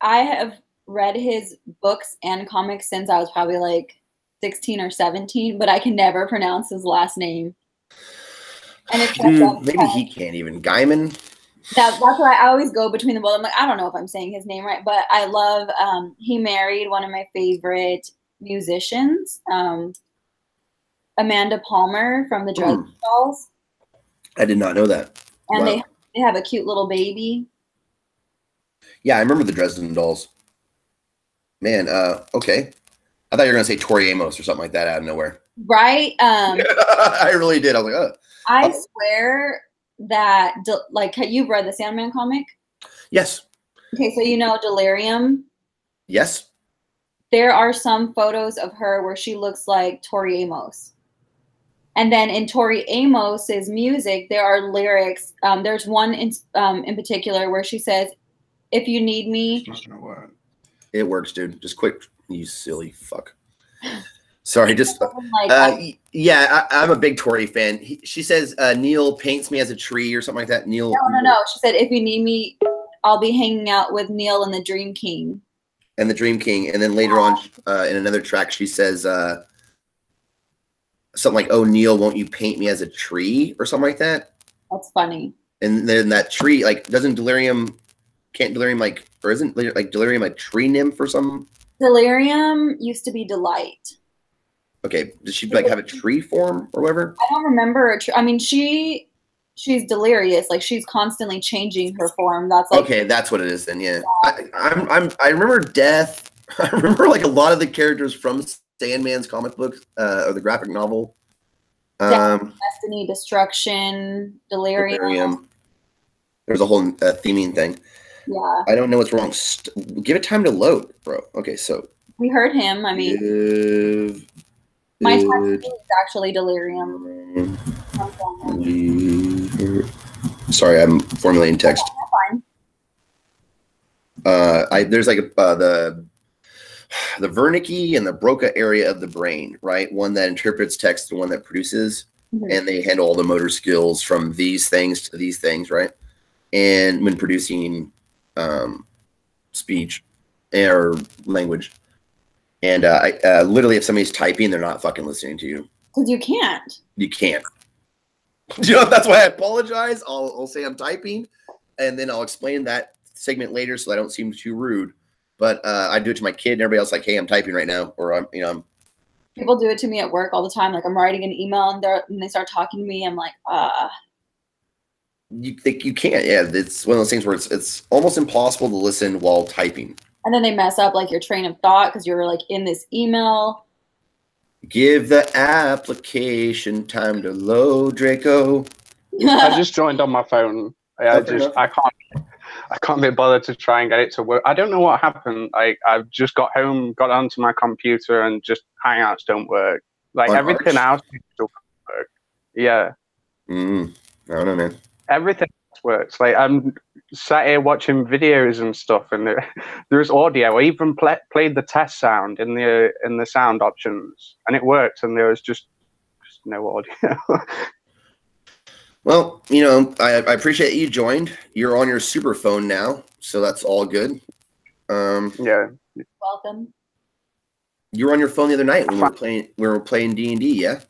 I have read his books and comics since I was probably like 16 or 17, but I can never pronounce his last name. And it's maybe he can't even. Gaiman? That's why I always go between the both. I'm like, I don't know if I'm saying his name right, but I love, he married one of my favorite musicians, Amanda Palmer from the Drennen Dolls. I did not know that. And wow. They have a cute little baby. Yeah, I remember the Dresden Dolls. Man, okay. I thought you were going to say Tori Amos or something like that out of nowhere. Right? I really did. I was like, oh. I swear that, like, you've read the Sandman comic? Yes. Okay, so you know Delirium? Yes. There are some photos of her where she looks like Tori Amos. And then in Tori Amos's music, there are lyrics. There's one in particular where she says, "If you need me." It works, dude. Just quick, you silly fuck. Sorry, just yeah. I'm a big Tori fan. She says Neil paints me as a tree or something like that. Neil. No. She said, "If you need me, I'll be hanging out with Neil and the Dream King." And the Dream King, and then later on in another track, she says something like, "Oh, Neil, won't you paint me as a tree?" or something like that. That's funny. And then that tree, like, can't Delirium like, or isn't like Delirium a tree nymph or something? Delirium used to be Delight. Okay, does she like have a tree form or whatever? I don't remember. I mean, she's delirious. Like, she's constantly changing her form. That's like, okay, that's what it is then. Yeah, I remember Death. I remember like a lot of the characters from Sandman's comic book or the graphic novel. Destiny, Destruction, Delirium. There's a whole theming thing. Yeah. I don't know what's wrong. Give it time to load, bro. Okay, so we heard him. I mean, my tattoo is actually Delirium. Sorry, I'm formulating text. Fine. There's like the Wernicke and the Broca area of the brain, right? One that interprets text and one that produces, and they handle all the motor skills from these things to these things, right? And when producing speech or language. And literally, if somebody's typing, they're not fucking listening to you. Because you can't. You can't. You know, that's why I apologize. I'll say I'm typing, and then I'll explain that segment later so I don't seem too rude. But I do it to my kid and everybody else, like, hey, I'm typing right now, or I'm, you know. People do it to me at work all the time. Like I'm writing an email and they start talking to me. I'm like, You think you can't? Yeah, it's one of those things where it's almost impossible to listen while typing. And then they mess up like your train of thought because you're like in this email. Give the application time to load, Draco. I just joined on my phone. I can't be bothered to try and get it to work. I don't know what happened. I've just got home, got onto my computer, and just Hangouts don't work. Like everything else still work. Yeah. I don't know, man. Everything else works. Like I'm sat here watching videos and stuff, and there's audio. I even played the test sound in the sound options, and it worked. And there was just no audio. Well, you know, I appreciate you joined. You're on your super phone now, so that's all good. Yeah. Welcome. You were on your phone the other night when we were playing D&D, yeah?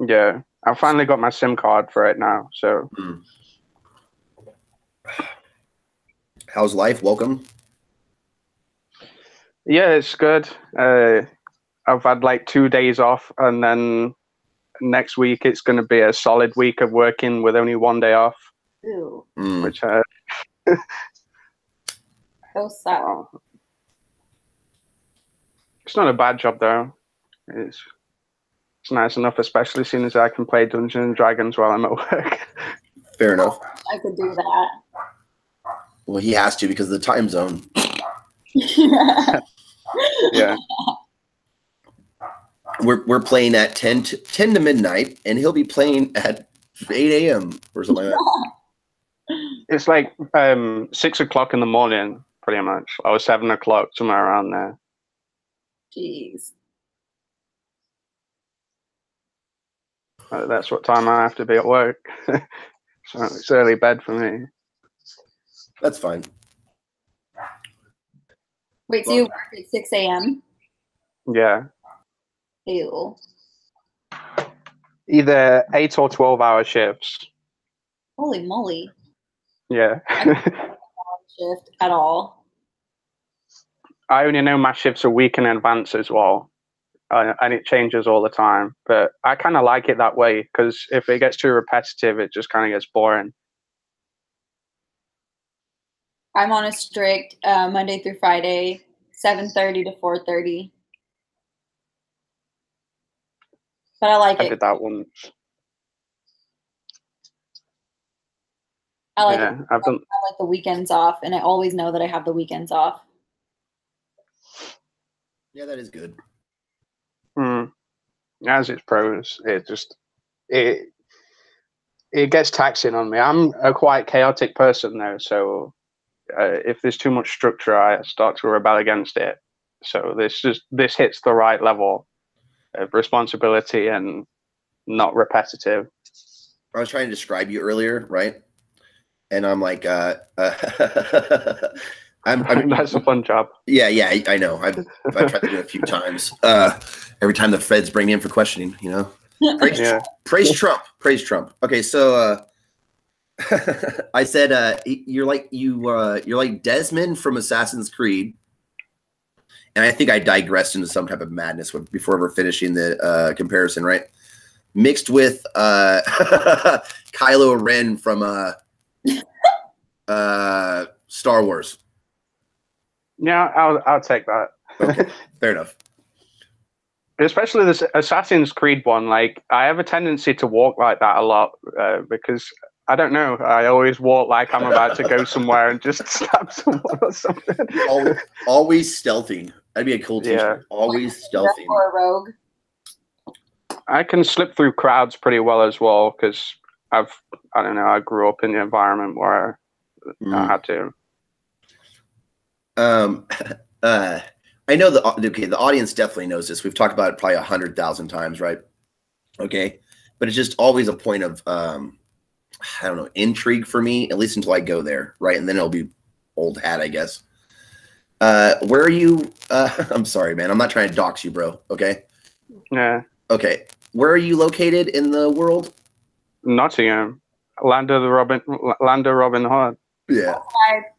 Yeah. I finally got my SIM card for it now, so. How's life? Welcome. Yeah, it's good. I've had like 2 days off, and then next week it's going to be a solid week of working with only 1 day off. Ew. Which So sad. It's not a bad job though. It's nice enough, especially seeing as I can play Dungeons and Dragons while I'm at work. Fair enough. I could do that. Well, he has to because of the time zone. Yeah. We're playing at 10 to midnight, and he'll be playing at 8 a.m. or something like that. It's like 6 o'clock in the morning, pretty much, or 7 o'clock, somewhere around there. Jeez. That's what time I have to be at work. So it's early bed for me. That's fine. Wait, so you work at 6 a.m.? Yeah. Ew. Either 8 or 12-hour shifts. Holy moly. Yeah. Shift at all. I only know my shifts a week in advance as well. And it changes all the time. But I kind of like it that way, because if it gets too repetitive, it just kind of gets boring. I'm on a strict Monday through Friday, 7:30 to 4:30. But I like it. I did that once. I like Yeah, it. I've done. I like the weekends off, and I always know that I have the weekends off. Yeah, that is good. As its pros, it gets taxing on me. I'm a quite chaotic person though, so if there's too much structure, I start to rebel against it. So this hits the right level of responsibility and not repetitive. I was trying to describe you earlier, right? And I'm like, That's a fun job. Yeah, I know. I've tried to do it a few times. Every time the feds bring me in for questioning, you know. Praise Trump. Okay, so I said you're like Desmond from Assassin's Creed, and I think I digressed into some type of madness before ever finishing the comparison, right? Mixed with Kylo Ren from Star Wars. Yeah, I'll take that. Okay, fair enough. Especially this Assassin's Creed one, like I have a tendency to walk like that a lot because I don't know. I always walk like I'm about to go somewhere and just stab someone or something. Always stealthing. That'd be a cool t-shirt. Yeah. Always stealthing. Or a rogue. I can slip through crowds pretty well as well because I grew up in the environment where I had to. I know the audience definitely knows this. We've talked about it probably 100,000 times, right? Okay, but it's just always a point of I don't know, intrigue for me, at least until I go there, right? And then it'll be old hat, I guess. Where are you? I'm sorry, man. I'm not trying to dox you, bro. Okay. Yeah. Okay. Where are you located in the world? Nottingham, land of Robin Hood. Yeah.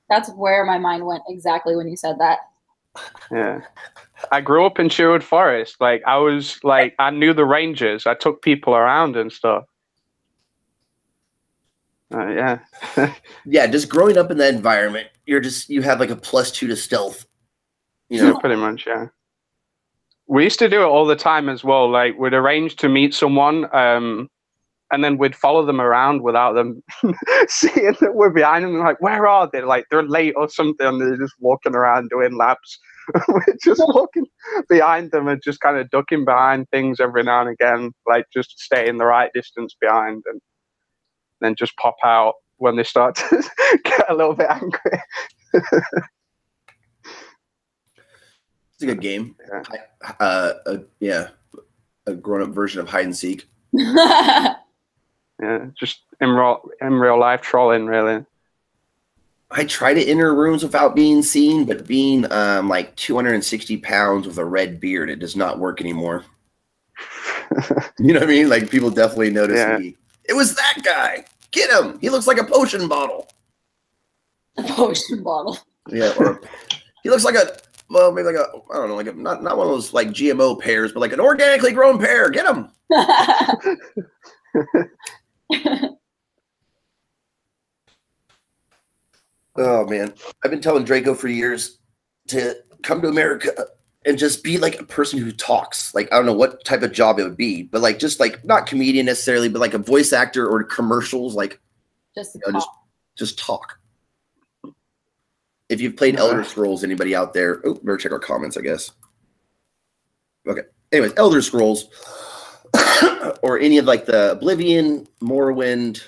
That's where my mind went exactly when you said that. Yeah. I grew up in Sherwood Forest. Like I knew the Rangers. I took people around and stuff. Yeah. Yeah, just growing up in that environment, you have like a +2 to stealth. You know, Yeah, pretty much, yeah. We used to do it all the time as well. Like we'd arrange to meet someone, and then we'd follow them around without them seeing that we're behind them. Like, where are they? Like they're late or something. And they're just walking around doing laps. We're just walking behind them and just kind of ducking behind things every now and again, like just staying the right distance behind, and then just pop out when they start to get a little bit angry. it's a good game. Yeah, a grown-up version of hide and seek. Yeah, just in real life trolling, really. I try to enter rooms without being seen, but being like 260 pounds with a red beard, it does not work anymore. You know what I mean? Like people definitely notice me. It was that guy. Get him. He looks like a potion bottle. A potion bottle. Yeah, or he looks like maybe like I don't know, like not one of those like GMO pears, but like an organically grown pear. Get him. Oh man, I've been telling Draco for years to come to America and just be like a person who talks. Like I don't know what type of job it would be, but like just like not comedian necessarily, but like a voice actor or commercials. Like just just talk. If you've played Elder Scrolls, anybody out there? Oh, better check our comments, I guess. Okay. Anyways, Elder Scrolls or any of like the Oblivion, Morrowind,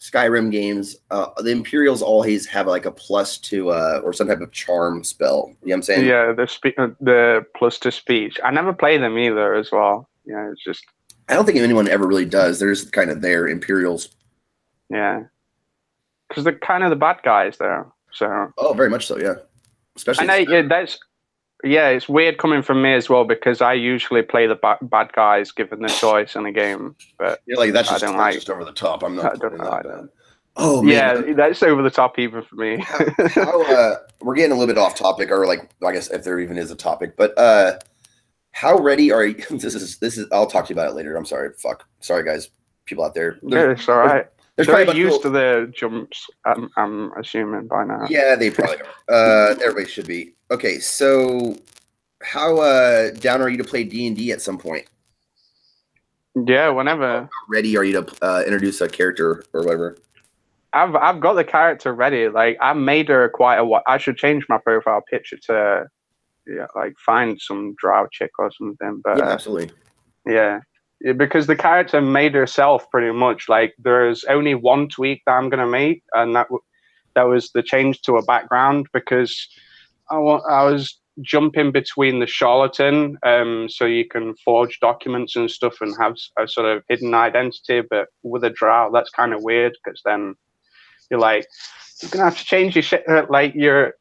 Skyrim games, the Imperials always have like a +2 or some type of charm spell. You know what I'm saying? Yeah, the plus to speech. I never play them either as well. Yeah, it's just I don't think anyone ever really does. They're just kind of there, Imperials. Yeah. Because they're kind of the bad guys there. So very much so, yeah. Especially it's weird coming from me as well because I usually play the bad guys given the choice in a game. But you're like that's just over the top. I'm not doing that. Oh man, yeah, that's over the top even for me. We're getting a little bit off topic, or like I guess if there even is a topic. But how ready are you? This is. I'll talk to you about it later. I'm sorry. Sorry, guys. People out there. Yeah, it's all right. They're used to the jumps, I'm assuming, by now. Yeah, they probably are. Everybody should be. Okay, so how down are you to play D&D at some point? Yeah, whenever. How ready are you to introduce a character or whatever? I've got the character ready. Like, I made her quite a while. I should change my profile picture to, like, find some drow chick or something. But, yeah, absolutely. Yeah. Because the character made herself pretty much. Like there's only one tweak that I'm gonna make, and that was the change to a background because I was jumping between the charlatan, so you can forge documents and stuff and have a sort of hidden identity, but with a drow that's kind of weird because then you're gonna have to change your shit, like your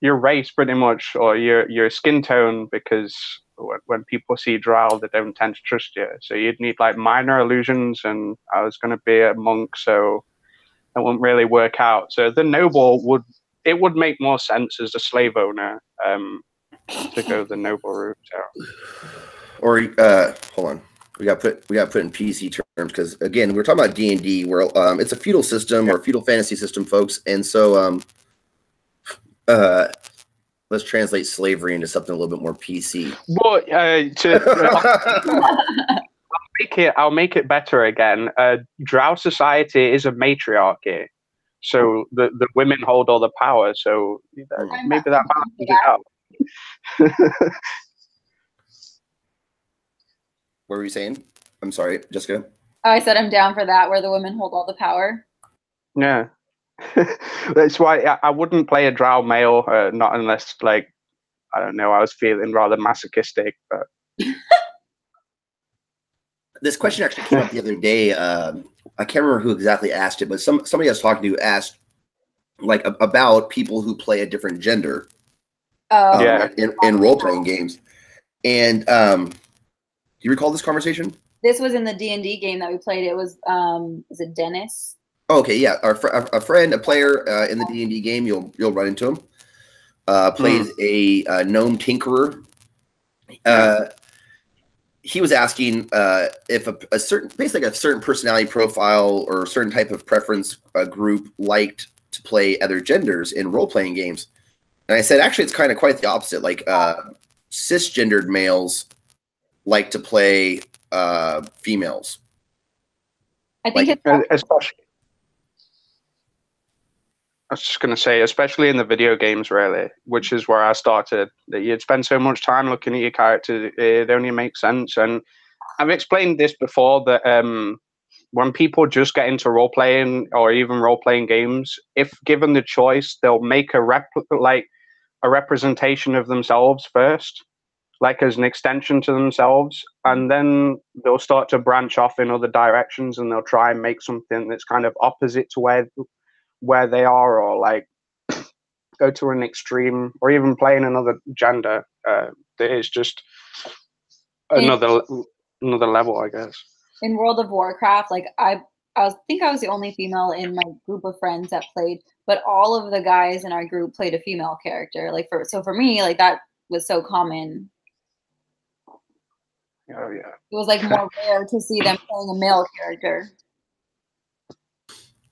race pretty much, or your skin tone, because when people see drow, they don't tend to trust you. So you'd need like minor illusions, and I was going to be a monk, so it wouldn't really work out. So the noble would make more sense as a slave owner to go the noble route. So. Or hold on, we got put in PC terms because again we're talking about D&D, where it's a feudal system or a feudal fantasy system, folks, and so let's translate slavery into something a little bit more PC. But I'll make it better again. Drow society is a matriarchy, so the women hold all the power. So maybe that balances it out. What were you saying? I'm sorry, Jessica. I said I'm down for that, where the women hold all the power. Yeah. That's why I wouldn't play a Drow Male, not unless, like, I don't know, I was feeling rather masochistic. But this question actually came up the other day. I can't remember who exactly asked it, but somebody I was talking to asked, like, about people who play a different gender. Yeah. in role-playing games. And do you recall this conversation? This was in the D&D game that we played. It was it Dennis? Okay, yeah, a friend, a player in the D&D game. You'll run into him. Plays a gnome tinkerer. He was asking if a certain, basically a certain personality profile or a certain type of preference group liked to play other genders in role-playing games. And I said, actually, it's kind of quite the opposite. Like cisgendered males like to play females. I think especially. I was just going to say, especially in the video games, really, which is where I started, that you'd spend so much time looking at your character, it only makes sense. And I've explained this before, that when people just get into role-playing or even role-playing games, if given the choice, they'll make a representation of themselves first, like as an extension to themselves, and then they'll start to branch off in other directions, and they'll try and make something that's kind of opposite to where they are, or like go to an extreme, or even playing another gender. It's just another level, I guess. In World of Warcraft, like I think I was the only female in my group of friends that played, but all of the guys in our group played a female character. Like for me, like that was so common. Oh yeah. It was like more rare to see them playing a male character.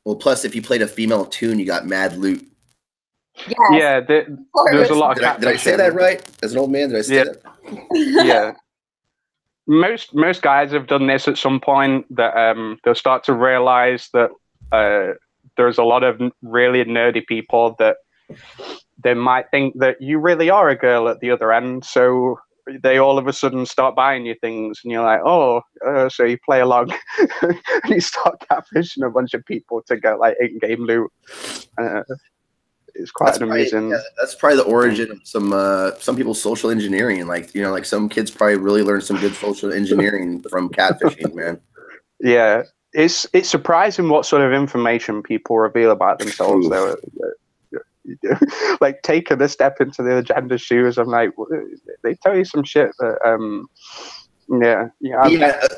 Well, plus if you played a female toon, you got mad loot. Yes. Yeah, there's a lot of did I say that right? As an old man, did I say that? Yeah. Most guys have done this at some point, that they'll start to realize that there's a lot of really nerdy people that they might think that you really are a girl at the other end, so they all of a sudden start buying you things, and you're like, oh, so you play along, and you start catfishing a bunch of people to get like in-game loot. It's quite amazing. That's probably the origin of some people's social engineering. Like, you know, like some kids probably really learned some good social engineering from catfishing, man. Yeah, it's surprising what sort of information people reveal about themselves, though. Like taking a step into the agenda shoes, I'm like, they tell you some shit that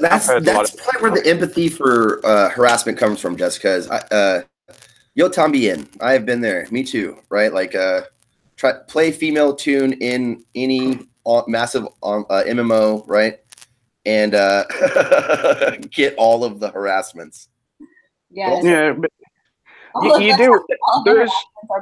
that's probably where the empathy for harassment comes from, Jessica. Yo tambien, I have been there. Me too, right? Like play female toon in any massive MMO, right? And get all of the harassments. Yeah. But you do. There's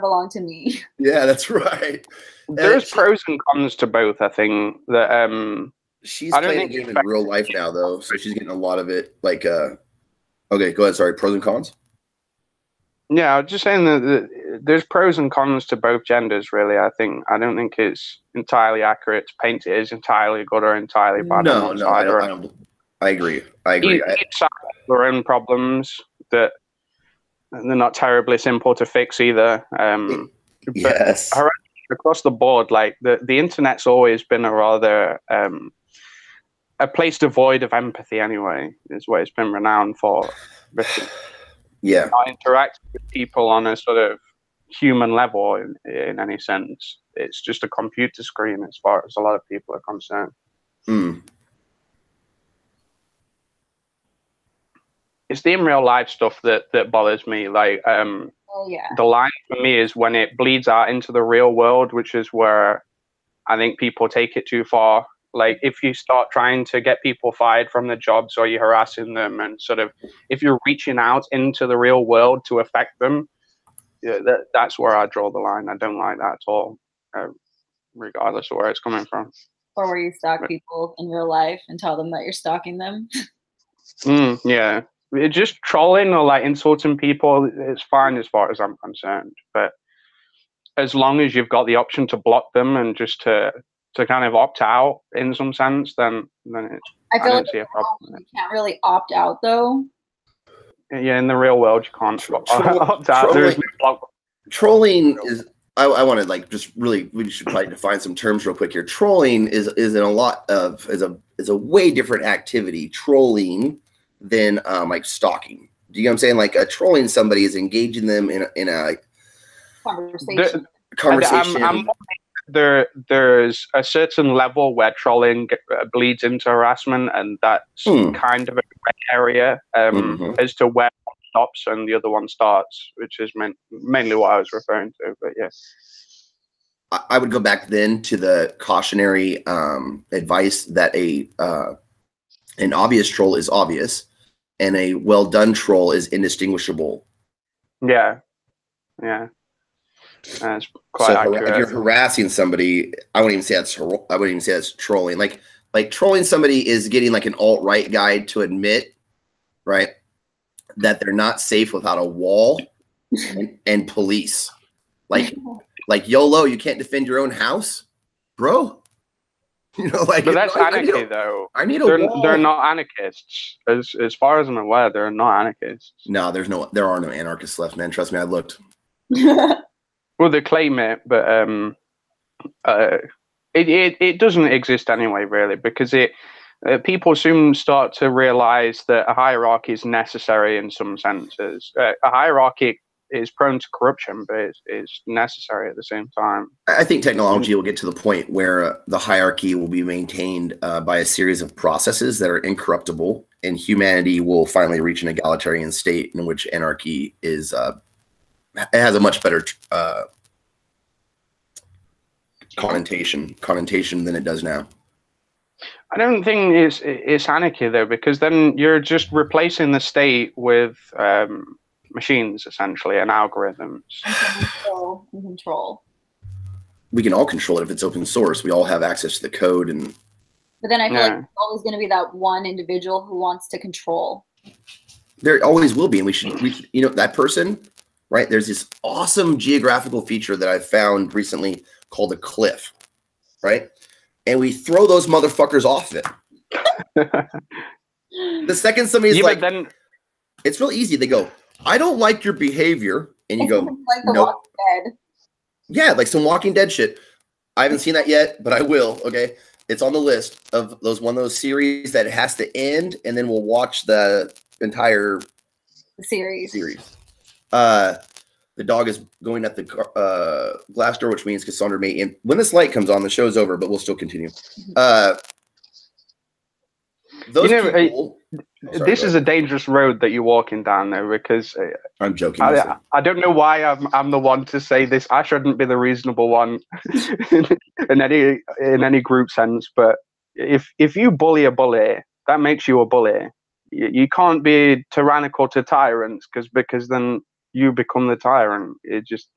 belong to me. Yeah, that's right. There's pros and cons to both. I think that she's playing the game in real life now, though, so she's getting a lot of it. Like, okay, go ahead. Sorry, pros and cons. Yeah, I was just saying that there's pros and cons to both genders. Really, I don't think it's entirely accurate to paint it as entirely good or entirely bad. No, I agree. Each side has their own problems that. And they're not terribly simple to fix either. Yes. But across the board, like the internet's always been a rather a place devoid of empathy. Anyway, is what it's been renowned for. Yeah. Not interacting with people on a sort of human level in any sense. It's just a computer screen as far as a lot of people are concerned. It's the in real life stuff that bothers me. Like, the line for me is when it bleeds out into the real world, which is where I think people take it too far. Like, if you start trying to get people fired from their jobs, or you're harassing them, and sort of, if you're reaching out into the real world to affect them, that's where I draw the line. I don't like that at all, regardless of where it's coming from. Or where you stalk people in real life and tell them that you're stalking them. Yeah. Just trolling or like insulting people, it's fine as far as I'm concerned. But as long as you've got the option to block them and just to kind of opt out in some sense, then I don't see a problem. You can't really opt out though. Yeah, in the real world, you can't opt out. There's no block. Trolling is. I want to like just really. We should probably define some terms real quick here. Trolling is a way different activity. Trolling than like stalking. Do you know what I'm saying? Like trolling somebody is engaging them in a conversation. I'm there's a certain level where trolling bleeds into harassment, and that's kind of a gray area as to where one stops and the other one starts, which is mainly what I was referring to. But yeah, I would go back then to the cautionary advice that an obvious troll is obvious, and a well done troll is indistinguishable. Yeah. That's quite accurate. If you're harassing somebody, I wouldn't even say that's trolling. Like trolling somebody is getting like an alt-right guy to admit, right, that they're not safe without a wall and police. Like YOLO, you can't defend your own house, bro. You know, like, but that's anarchy, though. I need a wall. They're not anarchists, as far as I'm aware. They're not anarchists. No, there are no anarchists left, man. Trust me, I looked. Well, they claim it, but it doesn't exist anyway, really, because people soon start to realize that a hierarchy is necessary in some senses. A hierarchy is prone to corruption, but it's necessary at the same time. I think technology will get to the point where the hierarchy will be maintained by a series of processes that are incorruptible, and humanity will finally reach an egalitarian state in which anarchy is it has a much better connotation than it does now. I don't think it's anarchy, though, because then you're just replacing the state with machines, essentially, and algorithms. Control. We can all control it if it's open source. We all have access to the code, and but then I feel like there's always going to be that one individual who wants to control. There always will be, and we should you know, that person. Right, there's this awesome geographical feature that I found recently called a cliff, right? And we throw those motherfuckers off it. The second somebody's like, it's real easy. They go, I don't like your behavior. And you go, like the Walking Dead. Yeah, like some Walking Dead shit. I haven't seen that yet, but I will, okay? It's on the list of those series that it has to end, and then we'll watch the entire series. The dog is going at the glass door, which means Cassandra may end. When this light comes on, the show's over, but we'll still continue. This is a dangerous road that you're walking down there, because I'm joking. I don't know why I'm the one to say this. I shouldn't be the reasonable one in any group sense. But if you bully a bully, that makes you a bully. You can't be tyrannical to tyrants, because then you become the tyrant. It just,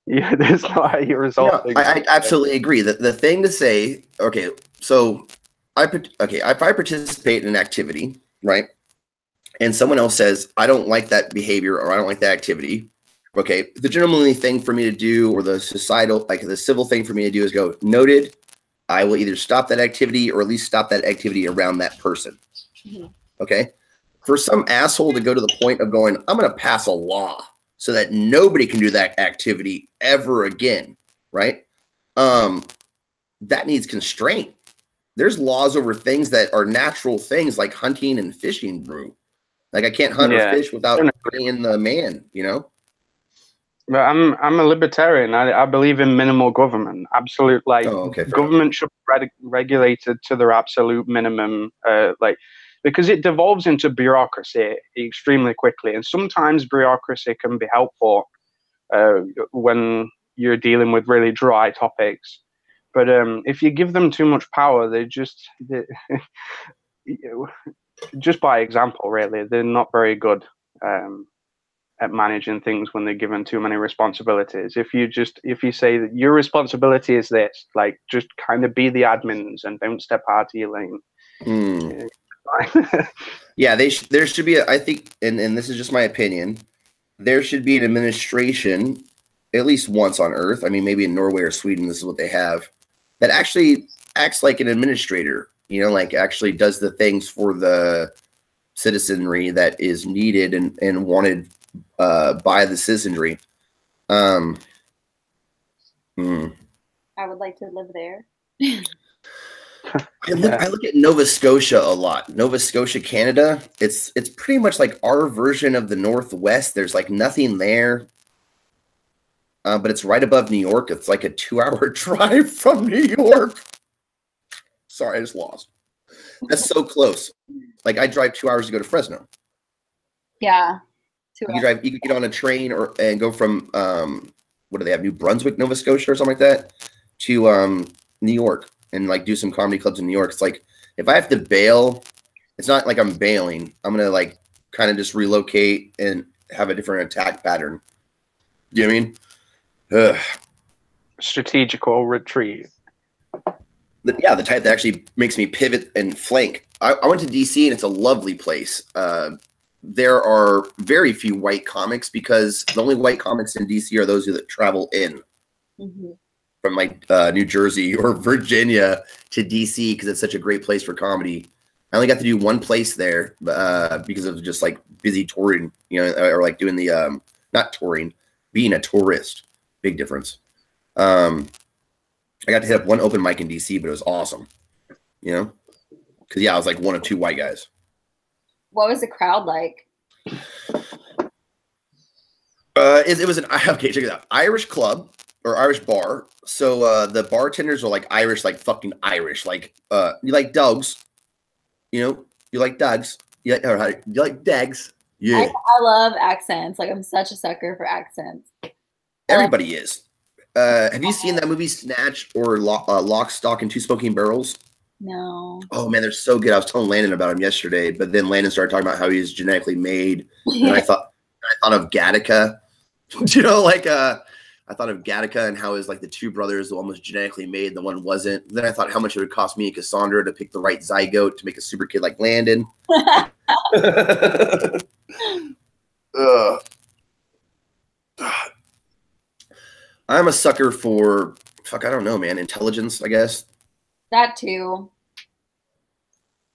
that's not how you resolve things. I absolutely agree. The thing to say, okay, so if I participate in an activity, right, and someone else says, I don't like that behavior, or I don't like that activity, okay, the gentlemanly thing for me to do, or the societal, like the civil thing for me to do, is go, noted, I will either stop that activity, or at least stop that activity around that person. Okay? For some asshole to go to the point of going, I'm going to pass a law so that nobody can do that activity ever again, right? That needs constraint. There's laws over things that are natural things, like hunting and fishing, bro. Like, I can't hunt or fish without being the man, you know? But I'm a libertarian. I believe in minimal government. Absolute, like, government should be regulated to their absolute minimum, because it devolves into bureaucracy extremely quickly. And sometimes bureaucracy can be helpful when you're dealing with really dry topics. But if you give them too much power, they just by example, really, they're not very good at managing things when they're given too many responsibilities. If you say that your responsibility is this, like, just kind of be the admins and don't step out of your lane. Yeah, there should be I think, and this is just my opinion, there should be an administration at least once on Earth. I mean, maybe in Norway or Sweden, this is what they have, that actually acts like an administrator, you know, like actually does the things for the citizenry that is needed and wanted by the citizenry. I would like to live there. I look at Nova Scotia a lot. Nova Scotia, Canada. It's pretty much like our version of the Northwest. There's like nothing there. but it's right above New York. It's like a 2-hour drive from New York. Sorry, I just lost. That's so close. Like I drive 2 hours to go to Fresno. Yeah. You can get on a train and go from what do they have? New Brunswick, Nova Scotia, or something like that, to New York and like do some comedy clubs in New York. It's like if I have to bail, it's not like I'm bailing. I'm gonna like kind of just relocate and have a different attack pattern. You know what I mean? Ugh. Strategical retreat. Yeah, the type that actually makes me pivot and flank. I went to DC and it's a lovely place. There are very few white comics because the only white comics in DC are those that travel in from like New Jersey or Virginia to DC because it's such a great place for comedy. I only got to do one place there because of just like busy touring, you know, or like doing the not touring, being a tourist. Big difference. I got to hit up one open mic in DC, but it was awesome, you know, because I was like one of two white guys. What was the crowd like? It was an okay. Check it out. Irish club or Irish bar. So the bartenders are like Irish, like fucking Irish. Like you like dogs, you know. You like dogs. You like dags. Yeah. I love accents. Like I'm such a sucker for accents. Everybody is. Have you seen that movie Snatch or Lock, Stock, and Two Smoking Barrels? No. Oh man, they're so good. I was telling Landon about them yesterday, but then Landon started talking about how he's genetically made, and I thought of Gattaca. You know, like I thought of Gattaca and how his like the two brothers, the one was genetically made, the one wasn't. Then I thought how much it would cost me and Cassandra to pick the right zygote to make a super kid like Landon. I'm a sucker for I don't know, man. Intelligence, I guess. That too.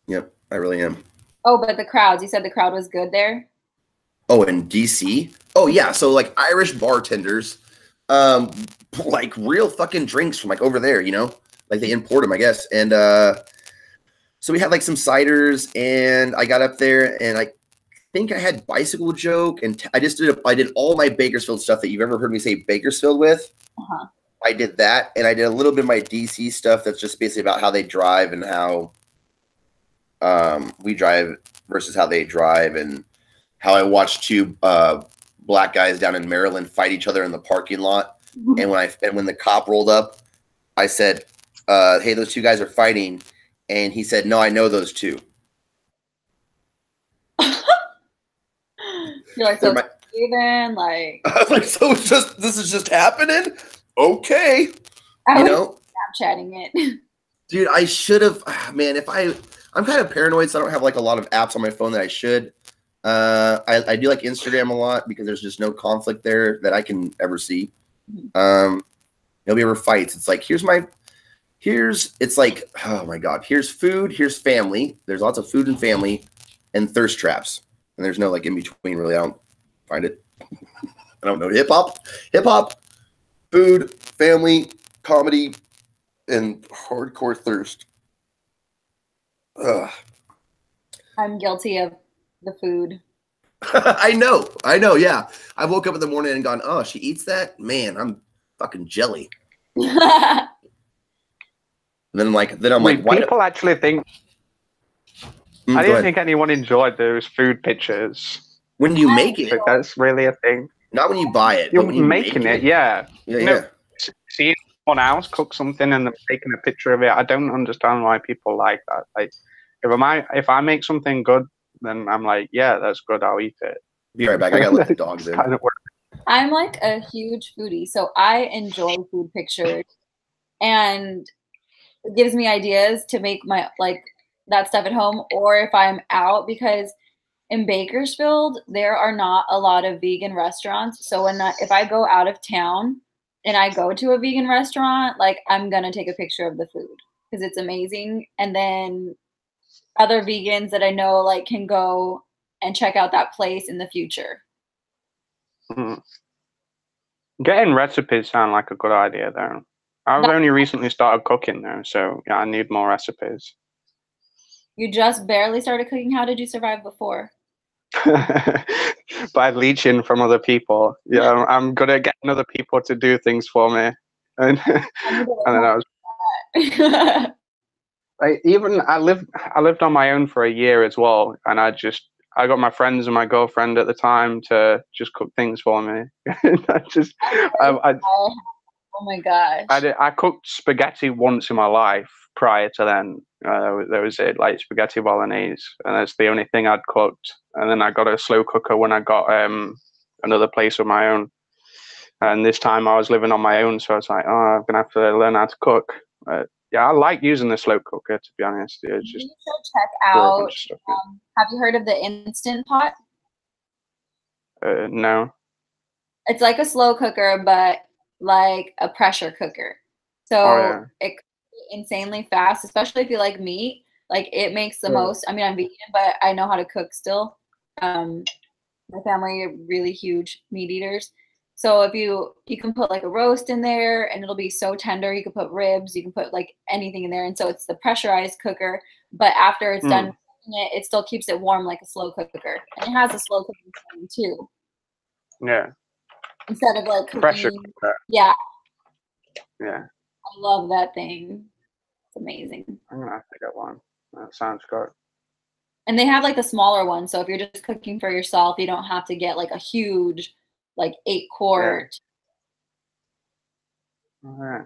Yep, I really am. Oh, but the crowds. You said the crowd was good there? Oh, in DC? Oh, yeah. So, like, Irish bartenders, like, real fucking drinks from, like, over there, you know? Like, they import them, I guess. And so we had, like, some ciders, and I got up there, and I think I had bicycle joke, and I did all my Bakersfield stuff that you've ever heard me say Bakersfield with. Uh-huh. I did that, and I did a little bit of my DC stuff that's just basically about how they drive and how we drive versus how they drive, and how I watched two black guys down in Maryland fight each other in the parking lot. And when the cop rolled up, I said, "Hey, those two guys are fighting," and he said, "No, I know those two." You're like, so even like I was like, so this is just happening? Okay. I you was know, Snapchatting it. Dude, I should have, man, I'm kind of paranoid, so I don't have like a lot of apps on my phone that I should. I do like Instagram a lot because there's just no conflict there that I can ever see. Nobody ever fights. It's like, it's like, oh my God, here's food, here's family. There's lots of food and family and thirst traps. And there's no like in between really. I don't find it. I don't know. Hip hop, food, family, comedy, and hardcore thirst. Ugh. I'm guilty of the food. I know. Yeah. I woke up in the morning and gone, oh, she eats that? Man, I'm fucking jelly. And then I'm like, why people actually think I didn't think anyone enjoyed those food pictures. When you make it. That's really a thing. Not when you buy it. You're but when you making it, yeah. Yeah. Seeing someone else cook something and then taking a picture of it, I don't understand why people like that. Like, if I make something good, then I'm like, yeah, that's good. I'll eat it. Be right back. I gotta let the dogs in. Kind of I'm like a huge foodie, so I enjoy food pictures, and it gives me ideas to make my that stuff at home, or if I'm out, because in Bakersfield there are not a lot of vegan restaurants. So if I go out of town and I go to a vegan restaurant, like I'm gonna take a picture of the food because it's amazing, and then other vegans that I know like can go and check out that place in the future. Getting recipes sound like a good idea though. I've only recently started cooking though, so yeah, I need more recipes. You just barely started cooking. How did you survive before? by leeching from other people. Yeah, I'm good at getting other people to do things for me, and and then I was I lived on my own for a year as well, and I got my friends and my girlfriend at the time to just cook things for me. Oh my gosh. I cooked spaghetti once in my life. Prior to then, there was like spaghetti bolognese, and that's the only thing I'd cooked. And then I got a slow cooker when I got another place of my own. And this time I was living on my own, so I was like, oh, I'm gonna have to learn how to cook. Yeah, I like using the slow cooker, to be honest. It's just you should check out. Have you heard of the Instant Pot? No. It's like a slow cooker, but like a pressure cooker. So it could be insanely fast, especially if you like meat. Like it makes the most. I mean, I'm vegan, but I know how to cook still. My family are really huge meat eaters. So if you can put like a roast in there and it'll be so tender. You can put ribs, you can put like anything in there. And so it's the pressurized cooker, but after it's done cooking it still keeps it warm like a slow cooker. And it has a slow cooking time too. Yeah. Instead of like cooking. Pressure cooker. Yeah. Yeah. I love that thing. It's amazing. I'm gonna have to get one. That sounds good. And they have like the smaller one. So if you're just cooking for yourself, you don't have to get like a huge like 8-quart. Yeah,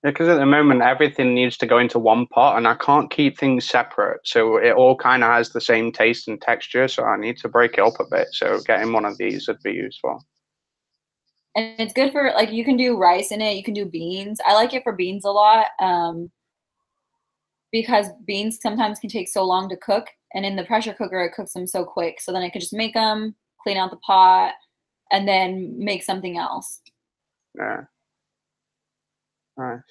because at the moment everything needs to go into one pot, and I can't keep things separate, so it all kind of has the same taste and texture. So I need to break it up a bit. So getting one of these would be useful. And it's good for like you can do rice in it. You can do beans. I like it for beans a lot because beans sometimes can take so long to cook, and in the pressure cooker it cooks them so quick. So then I could just make them, clean out the pot, and then make something else. Yeah. Nice.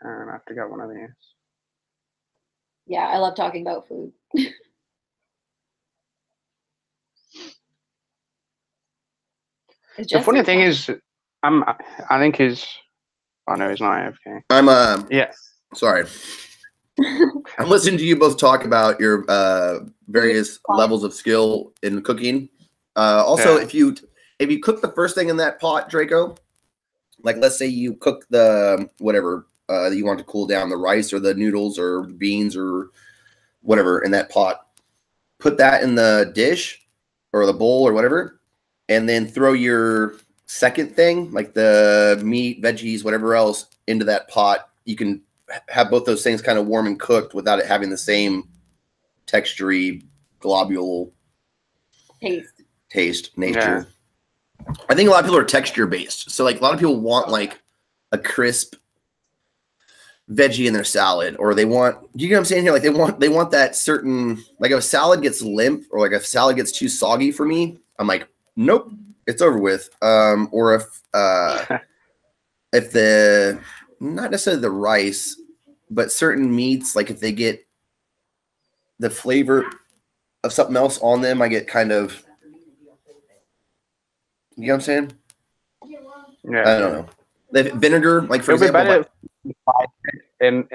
I'm gonna have to get one of these. Yeah, I love talking about food. The funny thing is, I think he's. Oh no, he's not AFK. Yeah. Sorry. I'm listening to you both talk about your various levels of skill in cooking. Also, if you cook the first thing in that pot, Draco, like let's say you cook the whatever that you want to cool down, the rice or the noodles or beans or whatever in that pot, put that in the dish or the bowl or whatever, and then throw your second thing, like the meat, veggies, whatever else, into that pot. You can have both those things kind of warm and cooked without it having the same textury, globule taste nature. Yeah. I think a lot of people are texture based. So like a lot of people want like a crisp veggie in their salad, or they want, you know what I'm saying here? Like they want that certain, like if a salad gets limp or like if a salad gets too soggy for me, I'm like, nope, it's over with. Or if the, not necessarily the rice, but certain meats, like if they get the flavor of something else on them, I get kind of, you know what I'm saying? Yeah. I don't know. The vinegar, like for example, in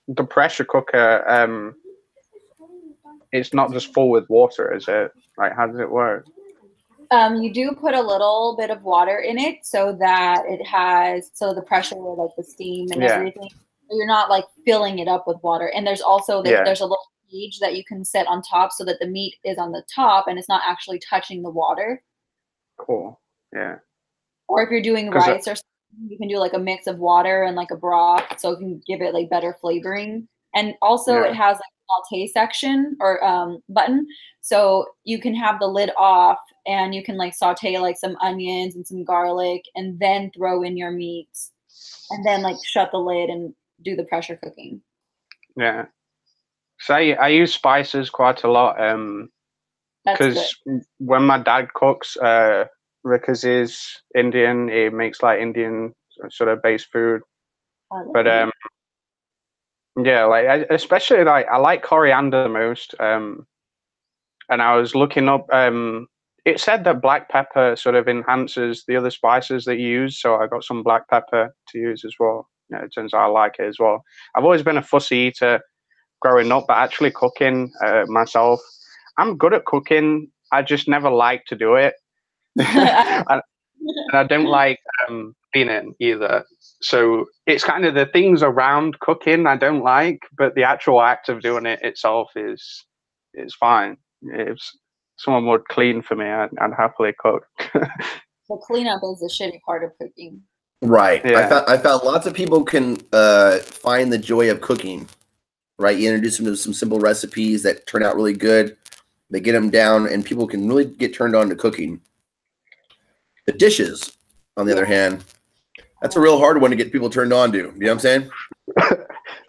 the pressure cooker, it's not just full with water, is it? Like, how does it work? You do put a little bit of water in it so that it has, so the pressure, like the steam and everything, you're not like filling it up with water. And there's also, there's a little cage that you can set on top so that the meat is on the top and it's not actually touching the water. Cool. Yeah. Or if you're doing rice or something, you can do like a mix of water and like a broth, so it can give it like better flavoring. And also it has like a saute section or button, so you can have the lid off and you can like saute like some onions and some garlic and then throw in your meats and then like shut the lid and do the pressure cooking. Yeah. So I use spices quite a lot because when my dad cooks, because he's Indian, he makes like Indian sort of based food. But yeah, like especially like I like coriander the most. And I was looking up, it said that black pepper sort of enhances the other spices that you use, so I got some black pepper to use as well. Yeah, it turns out I like it as well. I've always been a fussy eater growing up, but actually cooking myself, I'm good at cooking. I just never like to do it. And I don't like cleaning either. So it's kind of the things around cooking I don't like, but the actual act of doing it itself is fine. If someone would clean for me, I'd happily cook. The cleanup is the shitty part of cooking. Right. Yeah. I found lots of people can find the joy of cooking. Right. You introduce them to some simple recipes that turn out really good. They get them down, and people can really get turned on to cooking. The dishes, on the other hand, that's a real hard one to get people turned on to. You know what I'm saying? I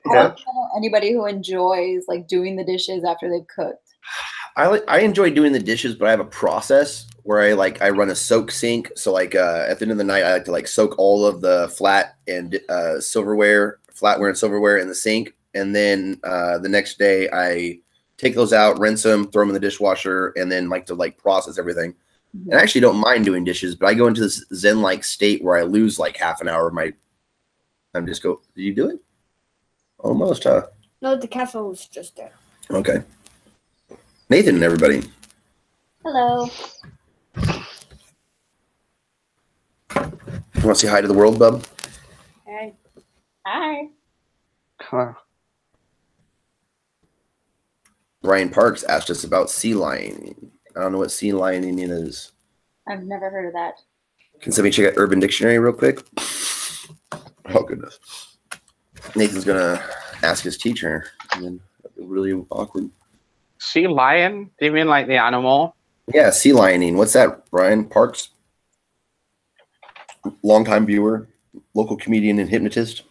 don't know anybody who enjoys like doing the dishes after they've cooked. I enjoy doing the dishes, but I have a process where I run a soak sink. So like at the end of the night, I like to like soak all of the flatware and silverware in the sink, and then the next day I take those out, rinse them, throw them in the dishwasher, and then like to like process everything. And I actually don't mind doing dishes, but I go into this zen-like state where I lose like half an hour of my time. Just go, did you do it? Almost, huh? No, the castle was just there. Okay. Nathan and everybody. Hello. You want to say hi to the world, bub? Hey. Hi. Huh. Ryan Parks asked us about sea lion. I don't know what sea lioning is. I've never heard of that. Can somebody check out Urban Dictionary real quick? Oh, goodness. Nathan's going to ask his teacher. And then really awkward. Sea lion? Do you mean like the animal? Yeah, sea lioning. What's that, Ryan Parks? Longtime viewer, local comedian and hypnotist.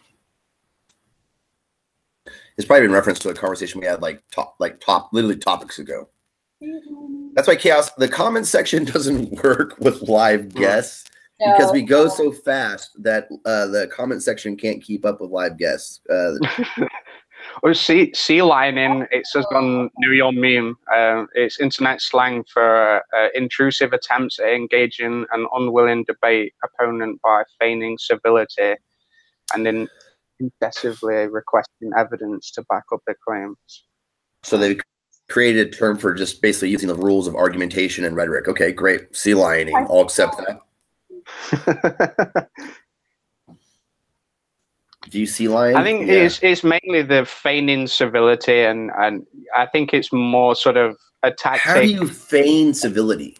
It's probably in reference to a conversation we had literally topics ago. That's why the comment section doesn't work with live guests because we go so fast that the comment section can't keep up with live guests. Or sea lining, it says on New York Meme, it's internet slang for intrusive attempts at engaging an unwilling debate opponent by feigning civility and then excessively requesting evidence to back up their claims. So they created a term for just basically using the rules of argumentation and rhetoric. Okay, great. Sea lioning. I'll accept that. Do you sea lion? I think it's mainly the feigning civility, and I think it's more sort of a tactic. How do you feign civility?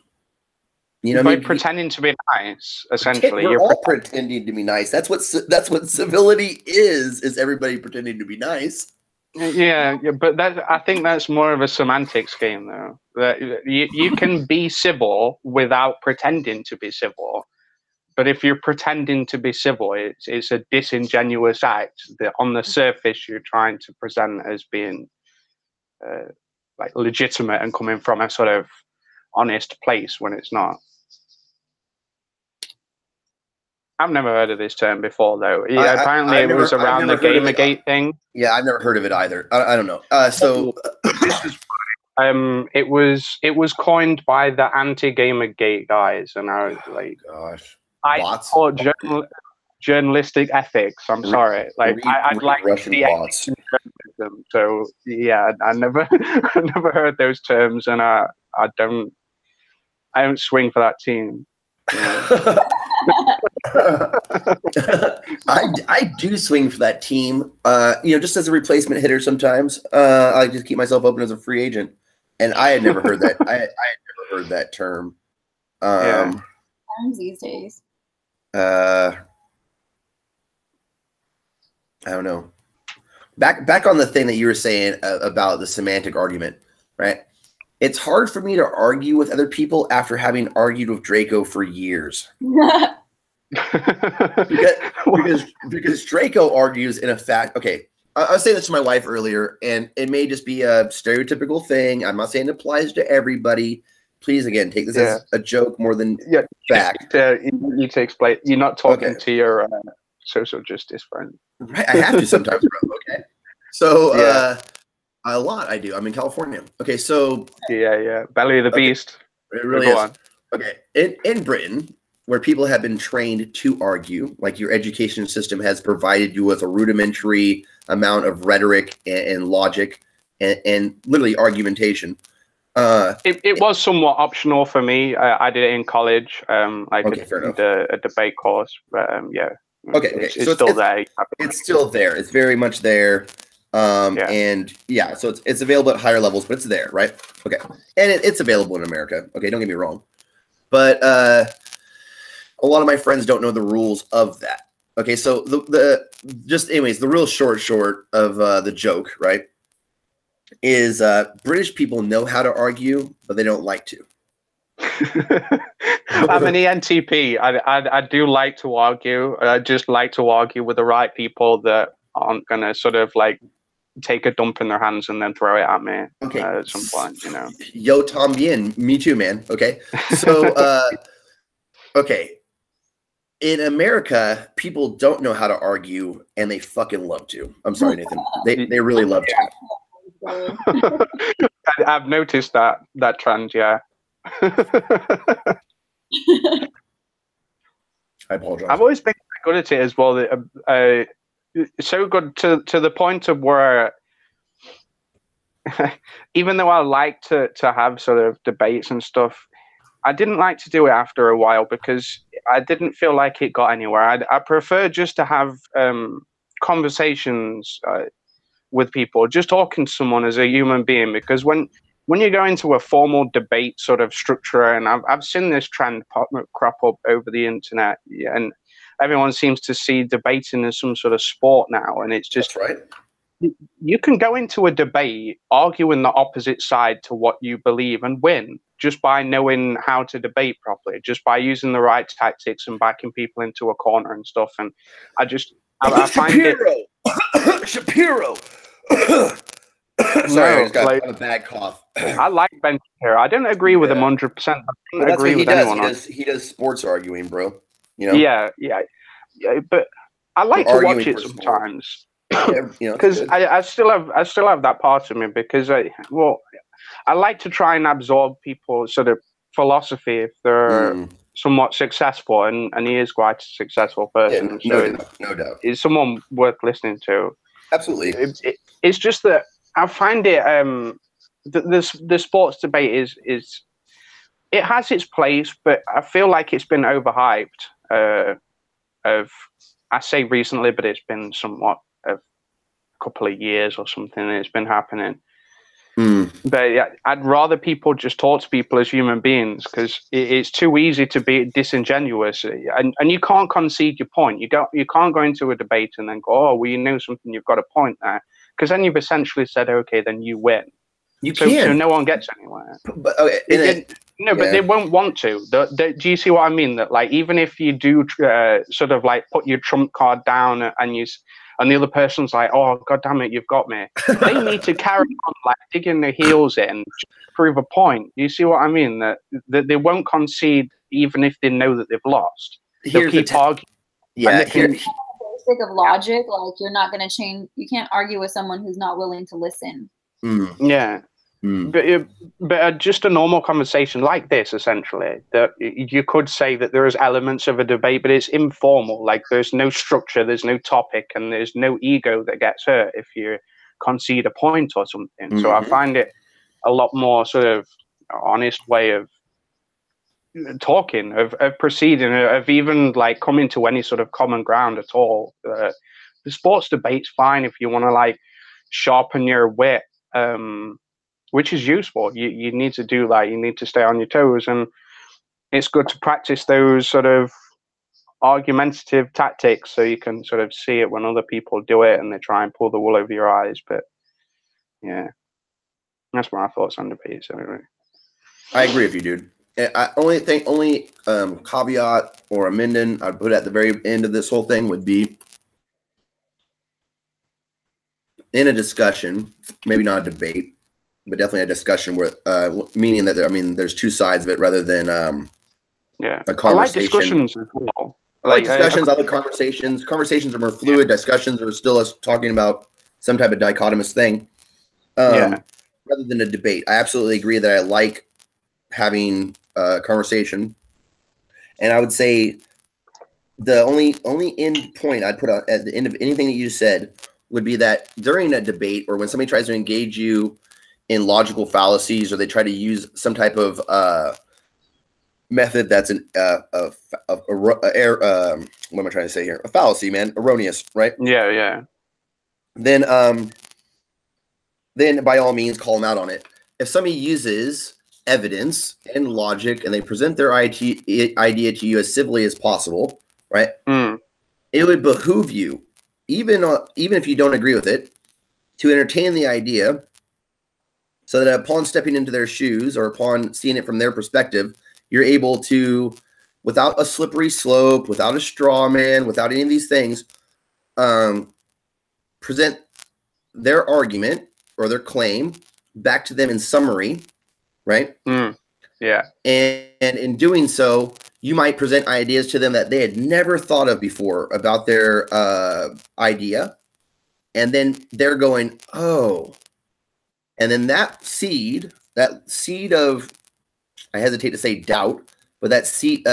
You know, by pretending to be nice. Essentially, we're all pretending to be nice. That's what civility is everybody pretending to be nice. Yeah, but I think that's more of a semantics game, though. That you can be civil without pretending to be civil. But if you're pretending to be civil, it's a disingenuous act that on the surface you're trying to present as being like legitimate and coming from a sort of honest place when it's not. I've never heard of this term before, though. Yeah, apparently it was around the Gamergate thing. Yeah, I've never heard of it either. I don't know. So this is it was coined by the anti-Gamergate guys, and I was like, gosh. I thought journalistic ethics. I'm sorry. Like I'd like Russian the bots. journalism. So yeah, I never heard those terms, and I don't swing for that team. I do swing for that team. Just as a replacement hitter sometimes. I just keep myself open as a free agent. And I had never heard that. I had never heard that term. These days. I don't know. Back on the thing that you were saying about the semantic argument, right? It's hard for me to argue with other people after having argued with Draco for years. because Draco argues in a fact. Okay, I was saying this to my wife earlier, and it may just be a stereotypical thing. I'm not saying it applies to everybody. Please, again, take this as a joke more than fact. You need to explain. You're not talking to your social justice friend. Right, I have to sometimes, bro. Okay. So a lot I do. I'm in California. Okay, so belly of the beast. It really is. Okay, in Britain, where people have been trained to argue, like your education system has provided you with a rudimentary amount of rhetoric and logic and literally argumentation. It was somewhat optional for me. I did it in college, like a debate course. But yeah. Okay. It's still there. It's still there. It's very much there. And yeah, so it's available at higher levels, but it's there, right? Okay. And it's available in America. Okay, don't get me wrong. But a lot of my friends don't know the rules of that. Okay, so the real short of the joke, right, is British people know how to argue, but they don't like to. I'm an ENTP. I do like to argue. I just like to argue with the right people that aren't gonna sort of like take a dump in their hands and then throw it at me at some point, you know. Yo, Tom Bien, me too, man. Okay, so okay. In America, people don't know how to argue, and they fucking love to. I'm sorry, Nathan. They really love to. I've noticed that trend, yeah. I apologize. I've always been good at it as well. So good to the point of where, even though I like to have sort of debates and stuff, I didn't like to do it after a while because I didn't feel like it got anywhere. I prefer just to have conversations with people, just talking to someone as a human being, because when you go into a formal debate sort of structure, and I've seen this trend crop up over the internet, and everyone seems to see debating as some sort of sport now, and it's just right. You can go into a debate arguing the opposite side to what you believe and win just by knowing how to debate properly, just by using the right tactics and backing people into a corner and stuff. And I find it Shapiro. Sorry, I just got a bad cough. I like Ben Shapiro. I don't agree with him 100%. I don't agree with anyone. He does sports arguing, bro. You know? Yeah. But I like to watch it sometimes. Because I still have that part of me, because I like to try and absorb people's sort of philosophy if they're somewhat successful, and he is quite a successful person. No doubt. He's someone worth listening to. Absolutely. It's just that I find it the sports debate is it has its place, but I feel like it's been overhyped. I say recently, but it's been somewhat of a couple of years or something. It's been happening. But yeah, I'd rather people just talk to people as human beings, because it's too easy to be disingenuous, and you can't concede your point. You can't go into a debate and then go, oh, well, you know something, you've got a point there, because then you've essentially said, okay, then you win. So no one gets anywhere. But but they won't want to. Do you see what I mean? That like, even if you do sort of like put your trump card down and the other person's like, oh, God damn it, you've got me. They need to carry on, like, digging their heels in to prove a point. You see what I mean? That they won't concede even if they know that they've lost. They'll keep arguing. Yeah, basic of logic, like, you're not going to change. You can't argue with someone who's not willing to listen. Yeah. But just a normal conversation like this, essentially, that you could say that there is elements of a debate, but it's informal. Like, there's no structure, there's no topic, and there's no ego that gets hurt if you concede a point or something. So I find it a lot more sort of honest way of talking, of proceeding, of even like coming to any sort of common ground at all. The sports debate's fine if you want to like sharpen your wit, which is useful. You need to do that. You need to stay on your toes, and it's good to practice those sort of argumentative tactics so you can sort of see it when other people do it and they try and pull the wool over your eyes. But yeah, that's my thoughts on debates anyway. I agree with you, dude. Only caveat or amendment I'd put at the very end of this whole thing would be, in a discussion, maybe not a debate, but definitely a discussion where, meaning that there's two sides of it rather than a conversation. I like discussions as well. I like conversations. Conversations are more fluid. Discussions are still us talking about some type of dichotomous thing, rather than a debate. I absolutely agree that I like having a conversation, and I would say the only end point I'd put at the end of anything that you said would be that during a debate, or when somebody tries to engage you in logical fallacies, or they try to use some type of method that's what am I trying to say here? A fallacy, man, erroneous, right? Yeah. Then by all means call them out on it. If somebody uses evidence and logic and they present their idea to you as civilly as possible, right? It would behoove you, even if you don't agree with it, to entertain the idea, so that upon stepping into their shoes or upon seeing it from their perspective, you're able to, without a slippery slope, without a straw man, without any of these things, present their argument or their claim back to them in summary, right? Yeah. And in doing so, you might present ideas to them that they had never thought of before about their idea. And then they're going, oh. And then that seed of, I hesitate to say doubt, but that seed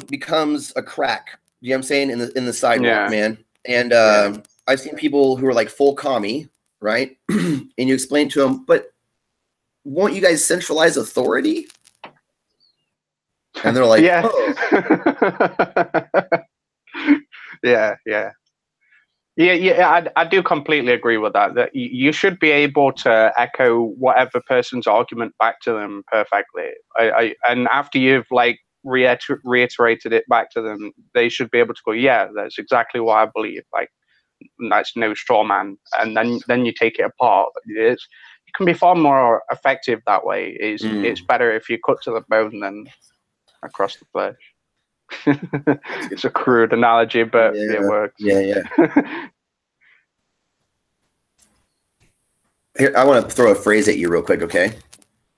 becomes a crack. You know what I'm saying? In the sidewalk, man. And I've seen people who are like full commie, right? And you explain to them, but won't you guys centralize authority? And they're like, oh. Yeah. I do completely agree with that. That you should be able to echo whatever person's argument back to them perfectly. And after you've like reiterated it back to them, they should be able to go, yeah, that's exactly what I believe. Like, that's no straw man. And then you take it apart. It can be far more effective that way. It's better if you cut to the bone than across the flesh. It's a crude analogy, but it works. Yeah. Here, I want to throw a phrase at you real quick, okay?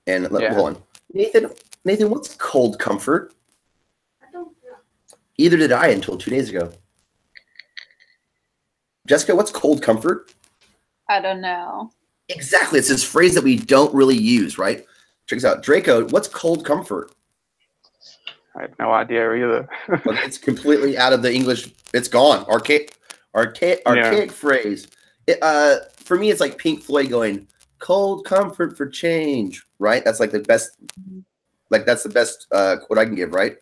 And hold on. Nathan, what's cold comfort? I don't know. Either did I until 2 days ago. Jessica, what's cold comfort? I don't know. Exactly. It's this phrase that we don't really use, right? Check this out. Draco, what's cold comfort? I have no idea either. It's completely out of the English. It's gone. Archaic phrase. For me, it's like Pink Floyd going, cold comfort for change, right? That's like the best, that's the best quote I can give, right?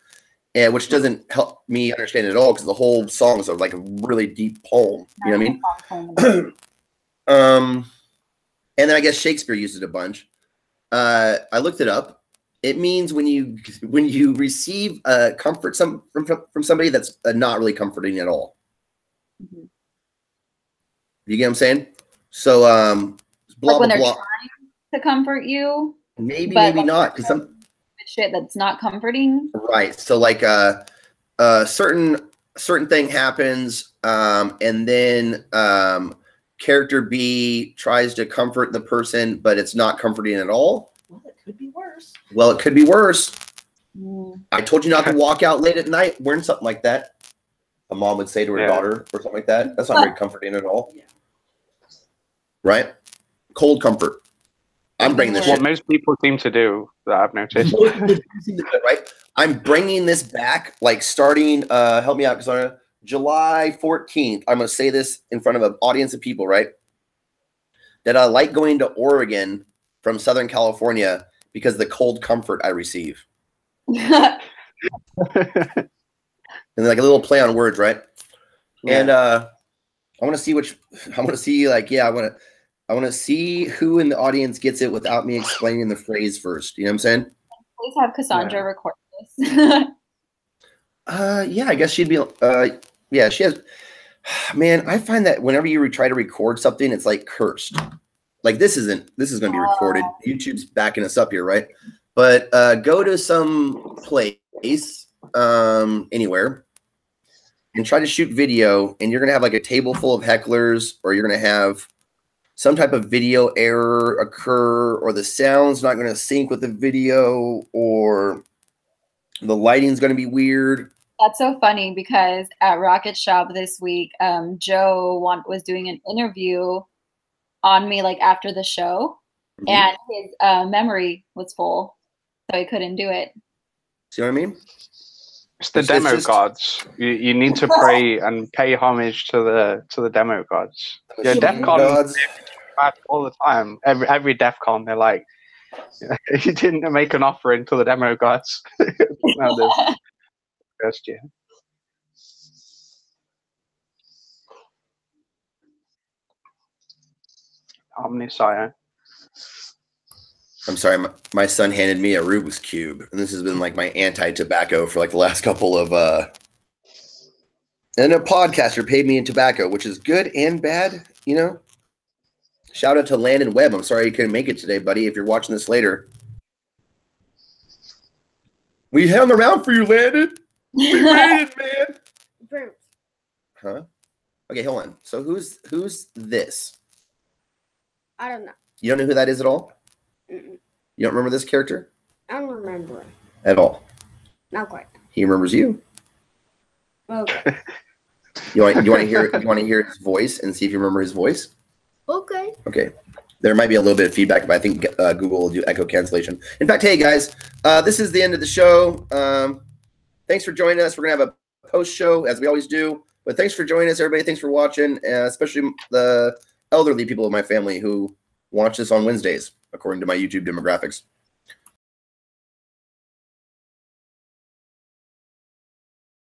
And which doesn't help me understand it at all, because the whole song is like a really deep poem. You know what I mean? And then I guess Shakespeare used it a bunch. I looked it up. It means when you receive comfort from somebody that's not really comforting at all. Mm-hmm. You get what I'm saying? So blah like when blah they're blah. trying to comfort you, Maybe like, not, because some shit that's not comforting. Right. So like a certain thing happens, and then character B tries to comfort the person, but it's not comforting at all. Well, it could be worse. Well, it could be worse. I told you not to walk out late at night wearing something like that. A mom would say to her daughter or something like that. That's not very comforting at all. Yeah. Right? Cold comfort. I'm bringing this. What most people seem to do, that I've noticed. Right? I'm bringing this back, like starting. Help me out, Cassandra. July 14th. I'm going to say this in front of an audience of people, right? That I like going to Oregon from Southern California because of the cold comfort I receive. And like a little play on words, right? Yeah. And I want to see I want to see who in the audience gets it without me explaining the phrase first. You know what I'm saying? Please have Cassandra record this. Yeah, I guess she'd be. Yeah, she has. Man, I find that whenever you try to record something, it's like cursed. Like this is going to be recorded. YouTube's backing us up here, right? But go to some place, anywhere, and try to shoot video, and you're going to have like a table full of hecklers, or you're going to have some type of video error occur, or the sound's not going to sync with the video, or the lighting's going to be weird. That's so funny because at Rocket Shop this week, Joe was doing an interview on me like after the show, and his memory was full, so he couldn't do it. See what I mean? It's the demo gods. You need to pray and pay homage to the demo gods. Yeah, DEF CON. all the time. Every DEF CON, they're like, you didn't make an offer until the demo guys. No, the first year. Omnisire. I'm sorry, my son handed me a Rubik's Cube, and this has been like my anti-tobacco for like the last couple of and a podcaster paid me in tobacco, which is good and bad, you know. Shout out to Landon Webb. I'm sorry you couldn't make it today, buddy. If you're watching this later, we hung around for you, Landon. We waited, man. Huh? Okay, hold on. So who's this? I don't know. You don't know who that is at all? Mm-mm. You don't remember this character? I don't remember. At all? Not quite. He remembers you. Okay. You want to hear his voice and see if you remember his voice? Okay. Okay. There might be a little bit of feedback, but I think Google will do echo cancellation. In fact, hey guys, this is the end of the show. Thanks for joining us. We're gonna have a post show as we always do. But thanks for joining us, everybody. Thanks for watching, especially the elderly people of my family who watch this on Wednesdays, according to my YouTube demographics.